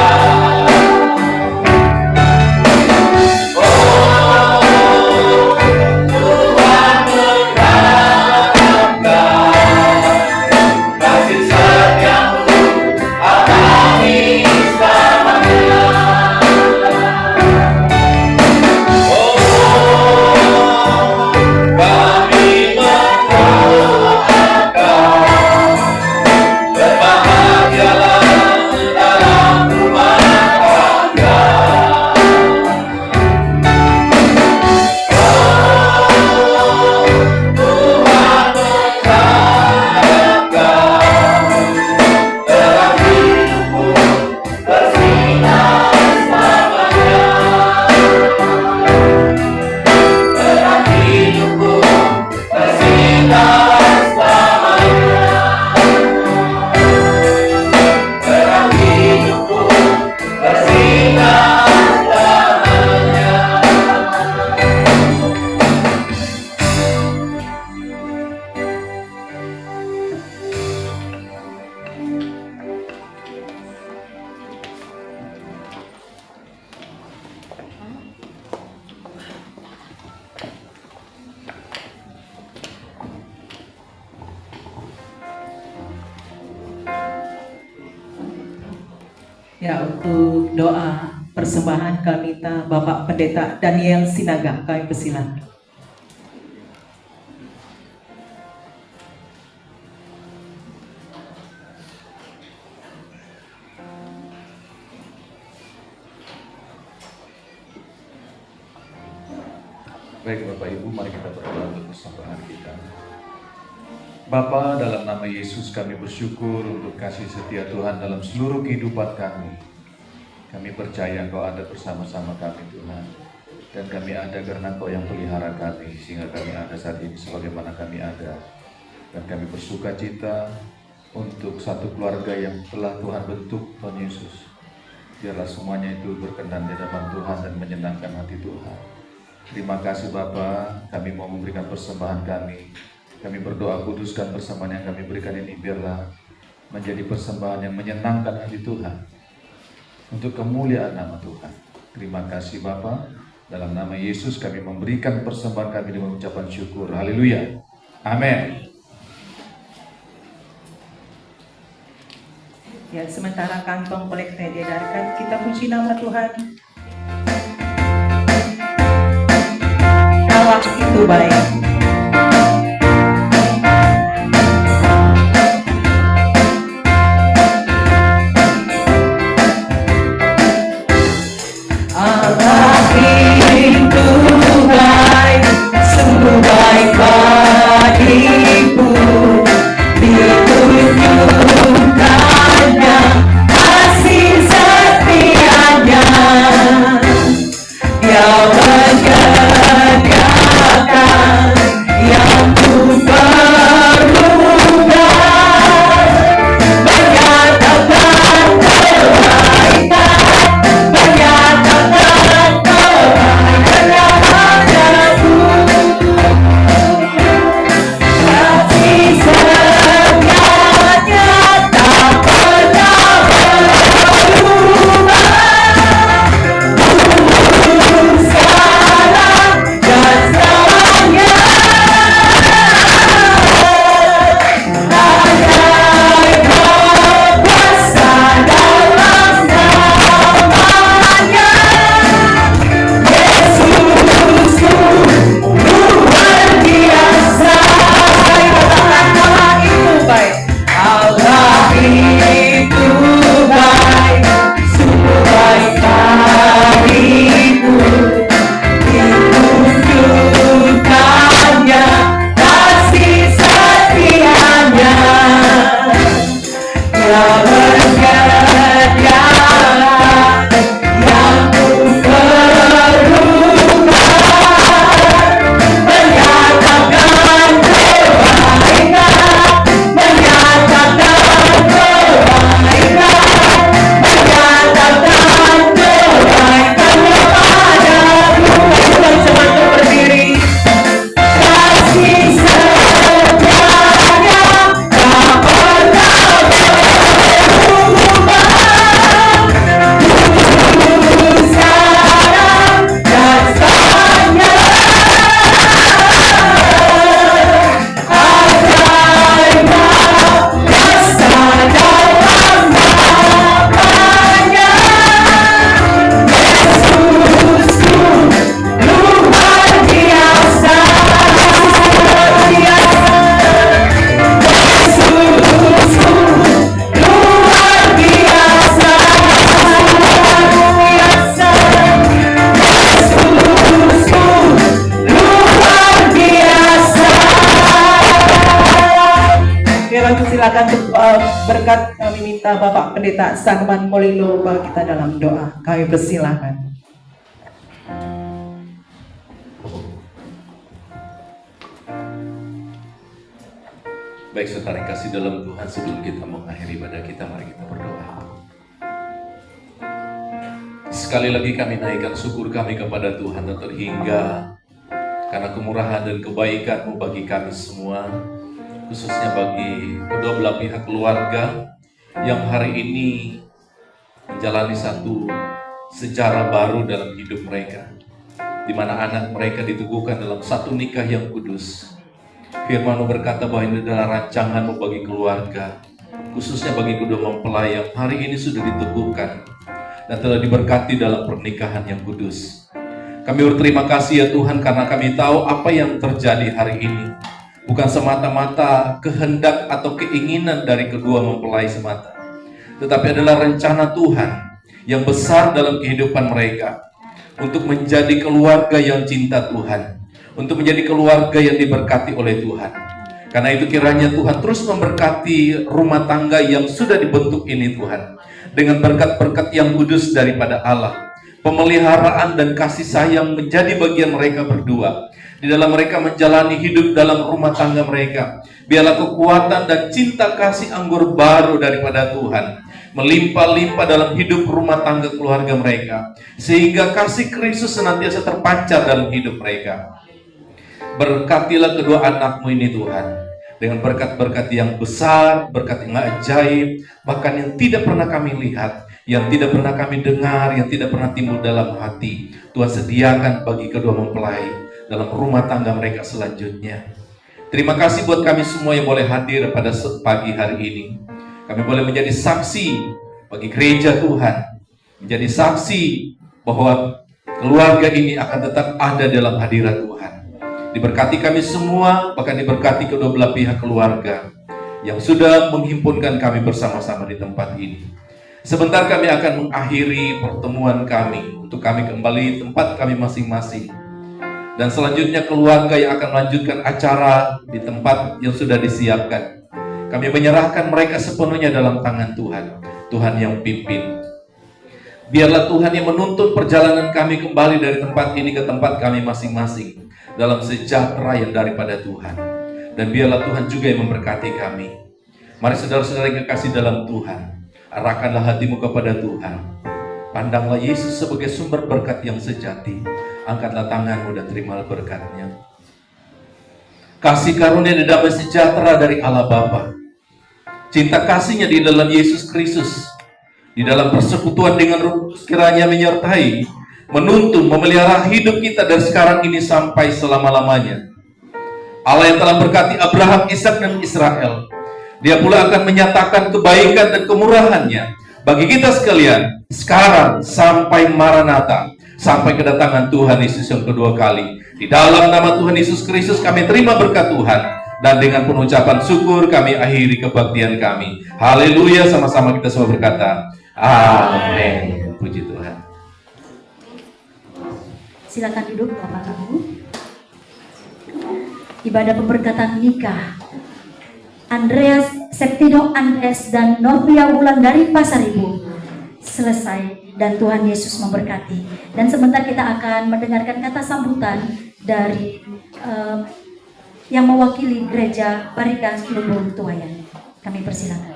Speaker 9: Tuhan mengharapkan kasih setiamu abadi selamanya. Kami mendoakan berbahagialah dalam rumah tangga. Tuhan mengharapkan terang hidupmu bersinar selamanya. Terang hidupmu bersinar selamanya. Terang hidupmu bersinar selamanya.
Speaker 4: Ya, untuk doa persembahan kami minta Bapak Pendeta Daniel Sinaga, kami persilakan.
Speaker 10: Baik Bapak Ibu, mari kita berdoa untuk persembahan kita. Bapa, dalam nama Yesus kami bersyukur untuk kasih setia Tuhan dalam seluruh kehidupan kami. Kami percaya Engkau ada bersama-sama kami Tuhan. Dan kami ada karena Engkau yang pelihara kami, sehingga kami ada saat ini sebagaimana kami ada. Dan kami bersuka cita untuk satu keluarga yang telah Tuhan bentuk, Tuhan Yesus. Biarlah semuanya itu berkenan di hadapan Tuhan dan menyenangkan hati Tuhan. Terima kasih Bapa, kami mau memberikan persembahan kami. Kami berdoa kuduskan persembahan yang kami berikan ini biarlah menjadi persembahan yang menyenangkan hati Tuhan. Untuk kemuliaan nama Tuhan. Terima kasih Bapa. Dalam nama Yesus kami memberikan persembahan kami dengan ucapan syukur. Haleluya. Amin.
Speaker 4: Ya, sementara kantong kolekte diedarkan, kita puji nama Tuhan. Allah itu baik. Allah itu baik, sungguh baik bagiku. Ditunjukkannya kasih setianya. Dia menyediakan yang ku perlukan, menyatakan kebaikan, menyatakan kebaikannya padaku. Kasih setianya tak pernah berubah. Allah itu baik, sungguh baik bagiku. Ditunjukkannya kasih setianya. Dia menyediakan yang ku perlukan, menyatakan kebaikan, menyatakan kebaikan, menyatakan kebaikannya padaku. Bukan semangat berdiri. Kasih setianya tak pernah berubah. Sekarang dan selamanya. Ajaibnya kuasa dalam namanya. Yesusku luar biasa. Yesusku luar biasa. Yesusku luar biasa. Oke, langsung silakan untuk berkat kami minta Bapak Pendeta Sarman Molilo bagi kita dalam doa. Kami persilakan.
Speaker 10: Baik saudara yang kasih dalam Tuhan, sebelum kita mengakhiri ibadah kita, mari kita berdoa. Sekali lagi kami naikkan syukur kami kepada Tuhan dan terhingga karena kemurahan dan kebaikan-Mu bagi kami semua, khususnya bagi kedua belah pihak keluarga yang hari ini menjalani satu sejarah baru dalam hidup mereka, di mana anak mereka diteguhkan dalam satu nikah yang kudus. Firman-Mu berkata bahwa ini adalah rancangan-Mu bagi keluarga, khususnya bagi kedua mempelai yang hari ini sudah diteguhkan. dan telah diberkati dalam pernikahan yang kudus. Kami berterima kasih ya Tuhan karena kami tahu apa yang terjadi hari ini bukan semata-mata kehendak atau keinginan dari kedua mempelai semata, tetapi adalah rencana Tuhan yang besar dalam kehidupan mereka untuk menjadi keluarga yang cinta Tuhan, untuk menjadi keluarga yang diberkati oleh Tuhan. Karena itu kiranya Tuhan terus memberkati rumah tangga yang sudah dibentuk ini Tuhan, dengan berkat-berkat yang kudus daripada Allah. Pemeliharaan dan kasih sayang menjadi bagian mereka berdua. Di dalam mereka menjalani hidup dalam rumah tangga mereka, biarlah kekuatan dan cinta kasih anggur baru daripada Tuhan melimpah-limpah dalam hidup rumah tangga keluarga mereka, sehingga kasih Kristus senantiasa terpancar dalam hidup mereka. Berkatilah kedua anakmu ini Tuhan, dengan berkat-berkat yang besar, berkat yang ajaib, bahkan yang tidak pernah kami lihat, yang tidak pernah kami dengar, yang tidak pernah timbul dalam hati. Tuhan sediakan bagi kedua mempelai dalam rumah tangga mereka selanjutnya. Terima kasih buat kami semua yang boleh hadir pada pagi hari ini. Kami boleh menjadi saksi bagi gereja Tuhan, menjadi saksi bahwa keluarga ini akan tetap ada dalam hadirat Tuhan. Diberkati kami semua, bahkan diberkati kedua belah pihak keluarga yang sudah menghimpunkan kami bersama-sama di tempat ini. Sebentar kami akan mengakhiri pertemuan kami untuk kami kembali tempat kami masing-masing. Dan selanjutnya keluarga yang akan melanjutkan acara di tempat yang sudah disiapkan. Kami menyerahkan mereka sepenuhnya dalam tangan Tuhan. Tuhan yang pimpin. Biarlah Tuhan yang menuntun perjalanan kami kembali dari tempat ini ke tempat kami masing-masing dalam sejahtera yang daripada Tuhan. Dan biarlah Tuhan juga yang memberkati kami. Mari saudara-saudara yang kekasih dalam Tuhan, arahkanlah hatimu kepada Tuhan. Pandanglah Yesus sebagai sumber berkat yang sejati. Angkatlah tanganmu dan terimalah berkat-Nya. Kasih karunia dan damai sejahtera dari Allah Bapa, cinta kasih-Nya di dalam Yesus Kristus, di dalam persekutuan dengan Roh kiranya menyertai, menuntun, memelihara hidup kita dari sekarang ini sampai selama-lamanya. Allah yang telah berkati Abraham, Ishak dan Israel, Dia pula akan menyatakan kebaikan dan kemurahan-Nya bagi kita sekalian sekarang sampai Maranatha, sampai kedatangan Tuhan Yesus yang kedua kali. Di dalam nama Tuhan Yesus Kristus kami terima berkat Tuhan, dan dengan pengucapan syukur kami akhiri kebaktian kami. Haleluya, sama-sama kita semua berkata amin. Puji Tuhan.
Speaker 2: Silakan duduk Bapak Ibu. Ibadah pemberkatan nikah Andreas Septino Andreas dan Novia Wulandari Pasaribu selesai dan Tuhan Yesus memberkati. Dan sebentar kita akan mendengarkan kata sambutan dari yang mewakili gereja Barikas Lumbung Tuayan. Kami persilakan.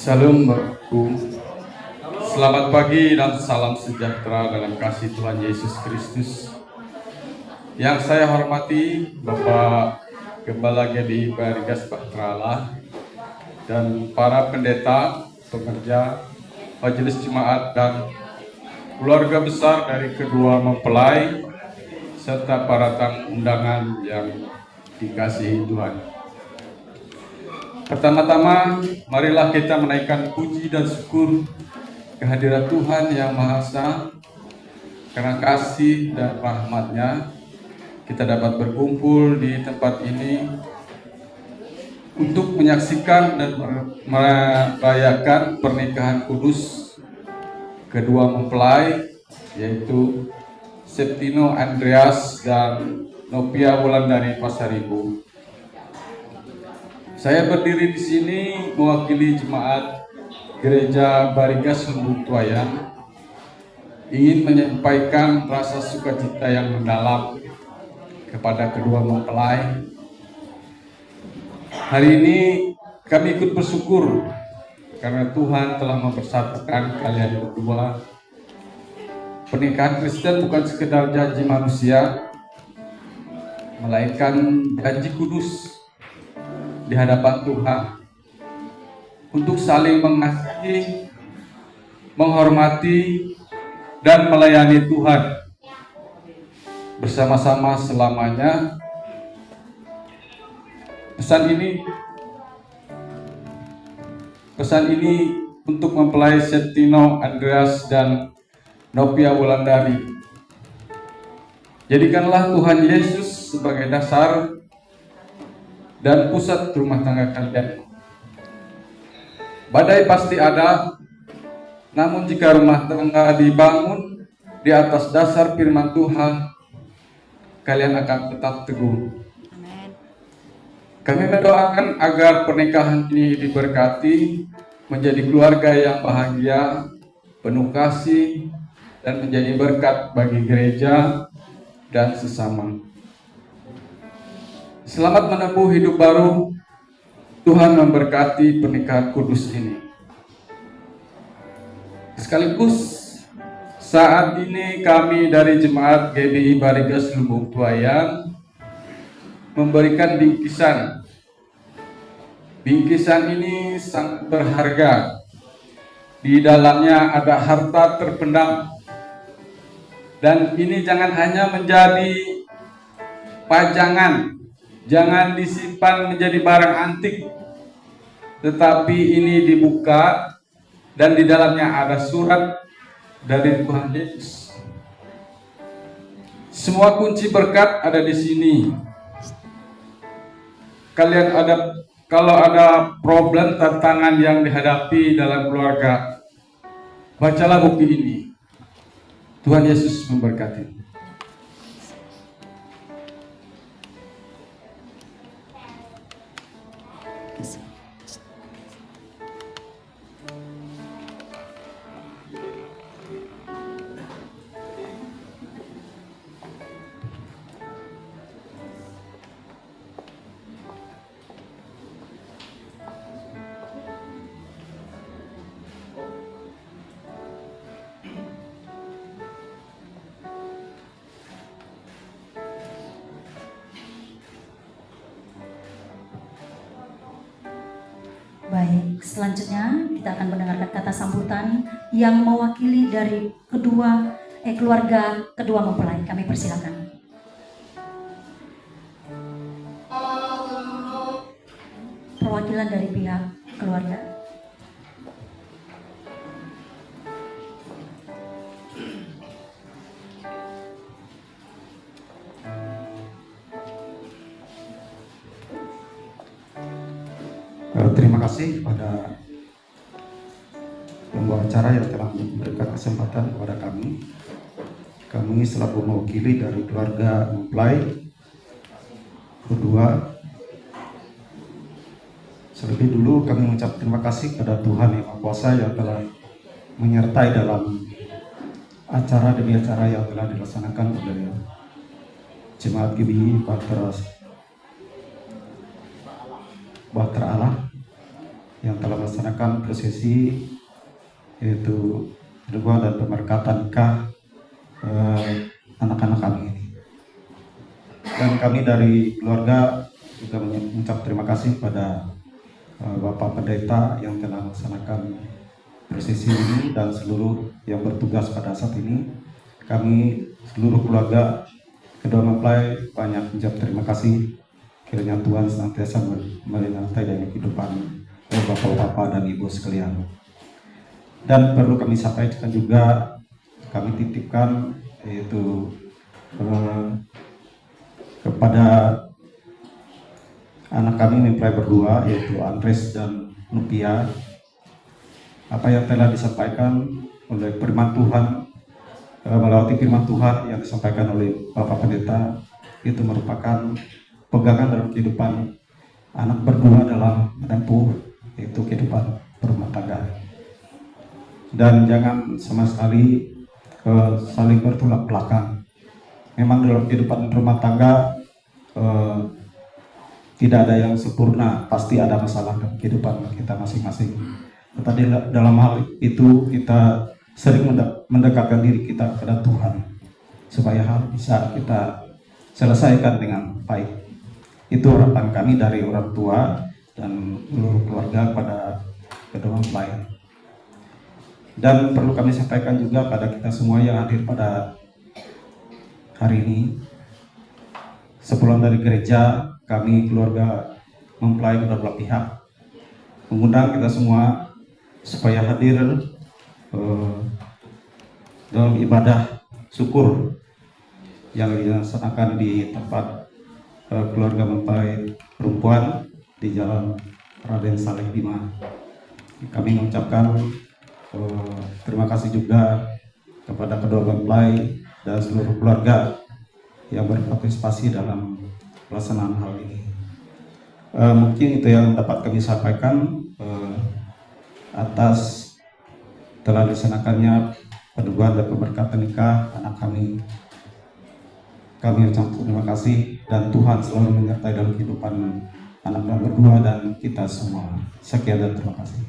Speaker 1: Salam Bapak-Ibu. Selamat pagi dan salam sejahtera dalam kasih Tuhan Yesus Kristus. Yang saya hormati Bapak Gembala GBI Barikas Bahteralah dan para pendeta, pekerja, majelis jemaat dan keluarga besar dari kedua mempelai serta para tamu undangan yang dikasihi Tuhan. Pertama-tama, marilah kita menaikkan puji dan syukur kehadirat Tuhan Yang Maha Esa. Karena kasih dan rahmat-Nya, kita dapat berkumpul di tempat ini untuk menyaksikan dan merayakan pernikahan kudus kedua mempelai, yaitu Septino Andreas dan Novia Wulandari Pasaribu. Saya berdiri di sini mewakili jemaat Gereja Barikas Lumbung Tuayan, ingin menyampaikan rasa sukacita yang mendalam kepada kedua mempelai. Hari ini kami ikut bersyukur karena Tuhan telah mempersatukan kalian berdua. Pernikahan Kristen bukan sekedar janji manusia, melainkan janji kudus di hadapan Tuhan. untuk saling mengasihi, menghormati, dan melayani Tuhan bersama-sama selamanya. Pesan ini untuk mempelai Septino Andreas dan Novia Wulandari. Jadikanlah Tuhan Yesus sebagai dasar dan pusat rumah tangga kalian. Badai pasti ada, namun jika rumah tangga dibangun di atas dasar firman Tuhan, kalian akan tetap teguh. Kami mendoakan agar pernikahan ini diberkati, menjadi keluarga yang bahagia, penuh kasih, dan menjadi berkat bagi gereja dan sesama. Selamat menempuh hidup baru. Tuhan memberkati pernikahan kudus ini. Sekaligus saat ini kami dari Jemaat GBI Barigas Lumbung Tuayan memberikan bingkisan. Bingkisan ini sangat berharga. Di dalamnya ada harta terpendam. Dan ini jangan hanya menjadi pajangan, jangan disimpan menjadi barang antik, tetapi ini dibuka dan di dalamnya ada surat dari Tuhan Yesus. Semua kunci berkat ada di sini. Kalau ada problem tantangan yang dihadapi dalam keluarga, bacalah buku ini. Tuhan Yesus memberkati.
Speaker 2: Baik, selanjutnya kita akan mendengarkan kata sambutan yang mewakili dari keluarga kedua mempelai. Kami persilakan. Perwakilan dari pihak keluarga.
Speaker 11: Terima kasih kepada pembawa acara yang telah memberikan kesempatan kepada kami. Kami selaku mewakili dari keluarga mempelai kedua. Terlebih dulu kami mengucap terima kasih kepada Tuhan Yang Maha Kuasa yang telah menyertai dalam acara demi acara yang telah dilaksanakan oleh Jemaat GBI Bahtera Allah yang telah melaksanakan prosesi yaitu kedua dan pemberkatan nikah anak-anak kami ini. Dan kami dari keluarga juga mengucap terima kasih kepada Bapak Pendeta yang telah melaksanakan prosesi ini dan seluruh yang bertugas pada saat ini. Kami seluruh keluarga kedua mempelai banyak mengucap terima kasih. Kiranya Tuhan senantiasa menyertai dalam kehidupan Bapak-bapak dan Ibu sekalian. Dan perlu kami sampaikan juga, kami titipkan yaitu kepada anak kami mempelai berdua yaitu Andres dan Novia, apa yang telah disampaikan oleh firman Tuhan, melewati firman Tuhan yang disampaikan oleh Bapak Pendeta, itu merupakan pegangan dalam kehidupan anak berdua dalam menempuh itu kehidupan berumah tangga. Dan jangan sama sekali saling bertolak belakang. Memang dalam kehidupan rumah tangga tidak ada yang sempurna, pasti ada masalah dalam kehidupan kita masing-masing. Tetapi dalam hal itu kita sering mendekatkan diri kita kepada Tuhan supaya hal bisa kita selesaikan dengan baik. Itu harapan kami dari orang tua dan seluruh keluarga pada kedua mempelai. Dan perlu kami sampaikan juga pada kita semua yang hadir pada hari ini, sepulang dari gereja, kami keluarga mempelai kedua belah pihak mengundang kita semua supaya hadir dalam ibadah syukur yang dilaksanakan di tempat keluarga mempelai perempuan di Jalan Raden Saleh Bima. Kami mengucapkan terima kasih juga kepada kedua mempelai dan seluruh keluarga yang berpartisipasi dalam pelaksanaan hal ini. Mungkin itu yang dapat kami sampaikan atas telah dilaksanakannya peneguhan dan pemberkatan nikah anak kami. Kami ucapkan terima kasih dan Tuhan selalu menyertai dalam kehidupan anak berdua dan kita semua. Sekian dan terima kasih.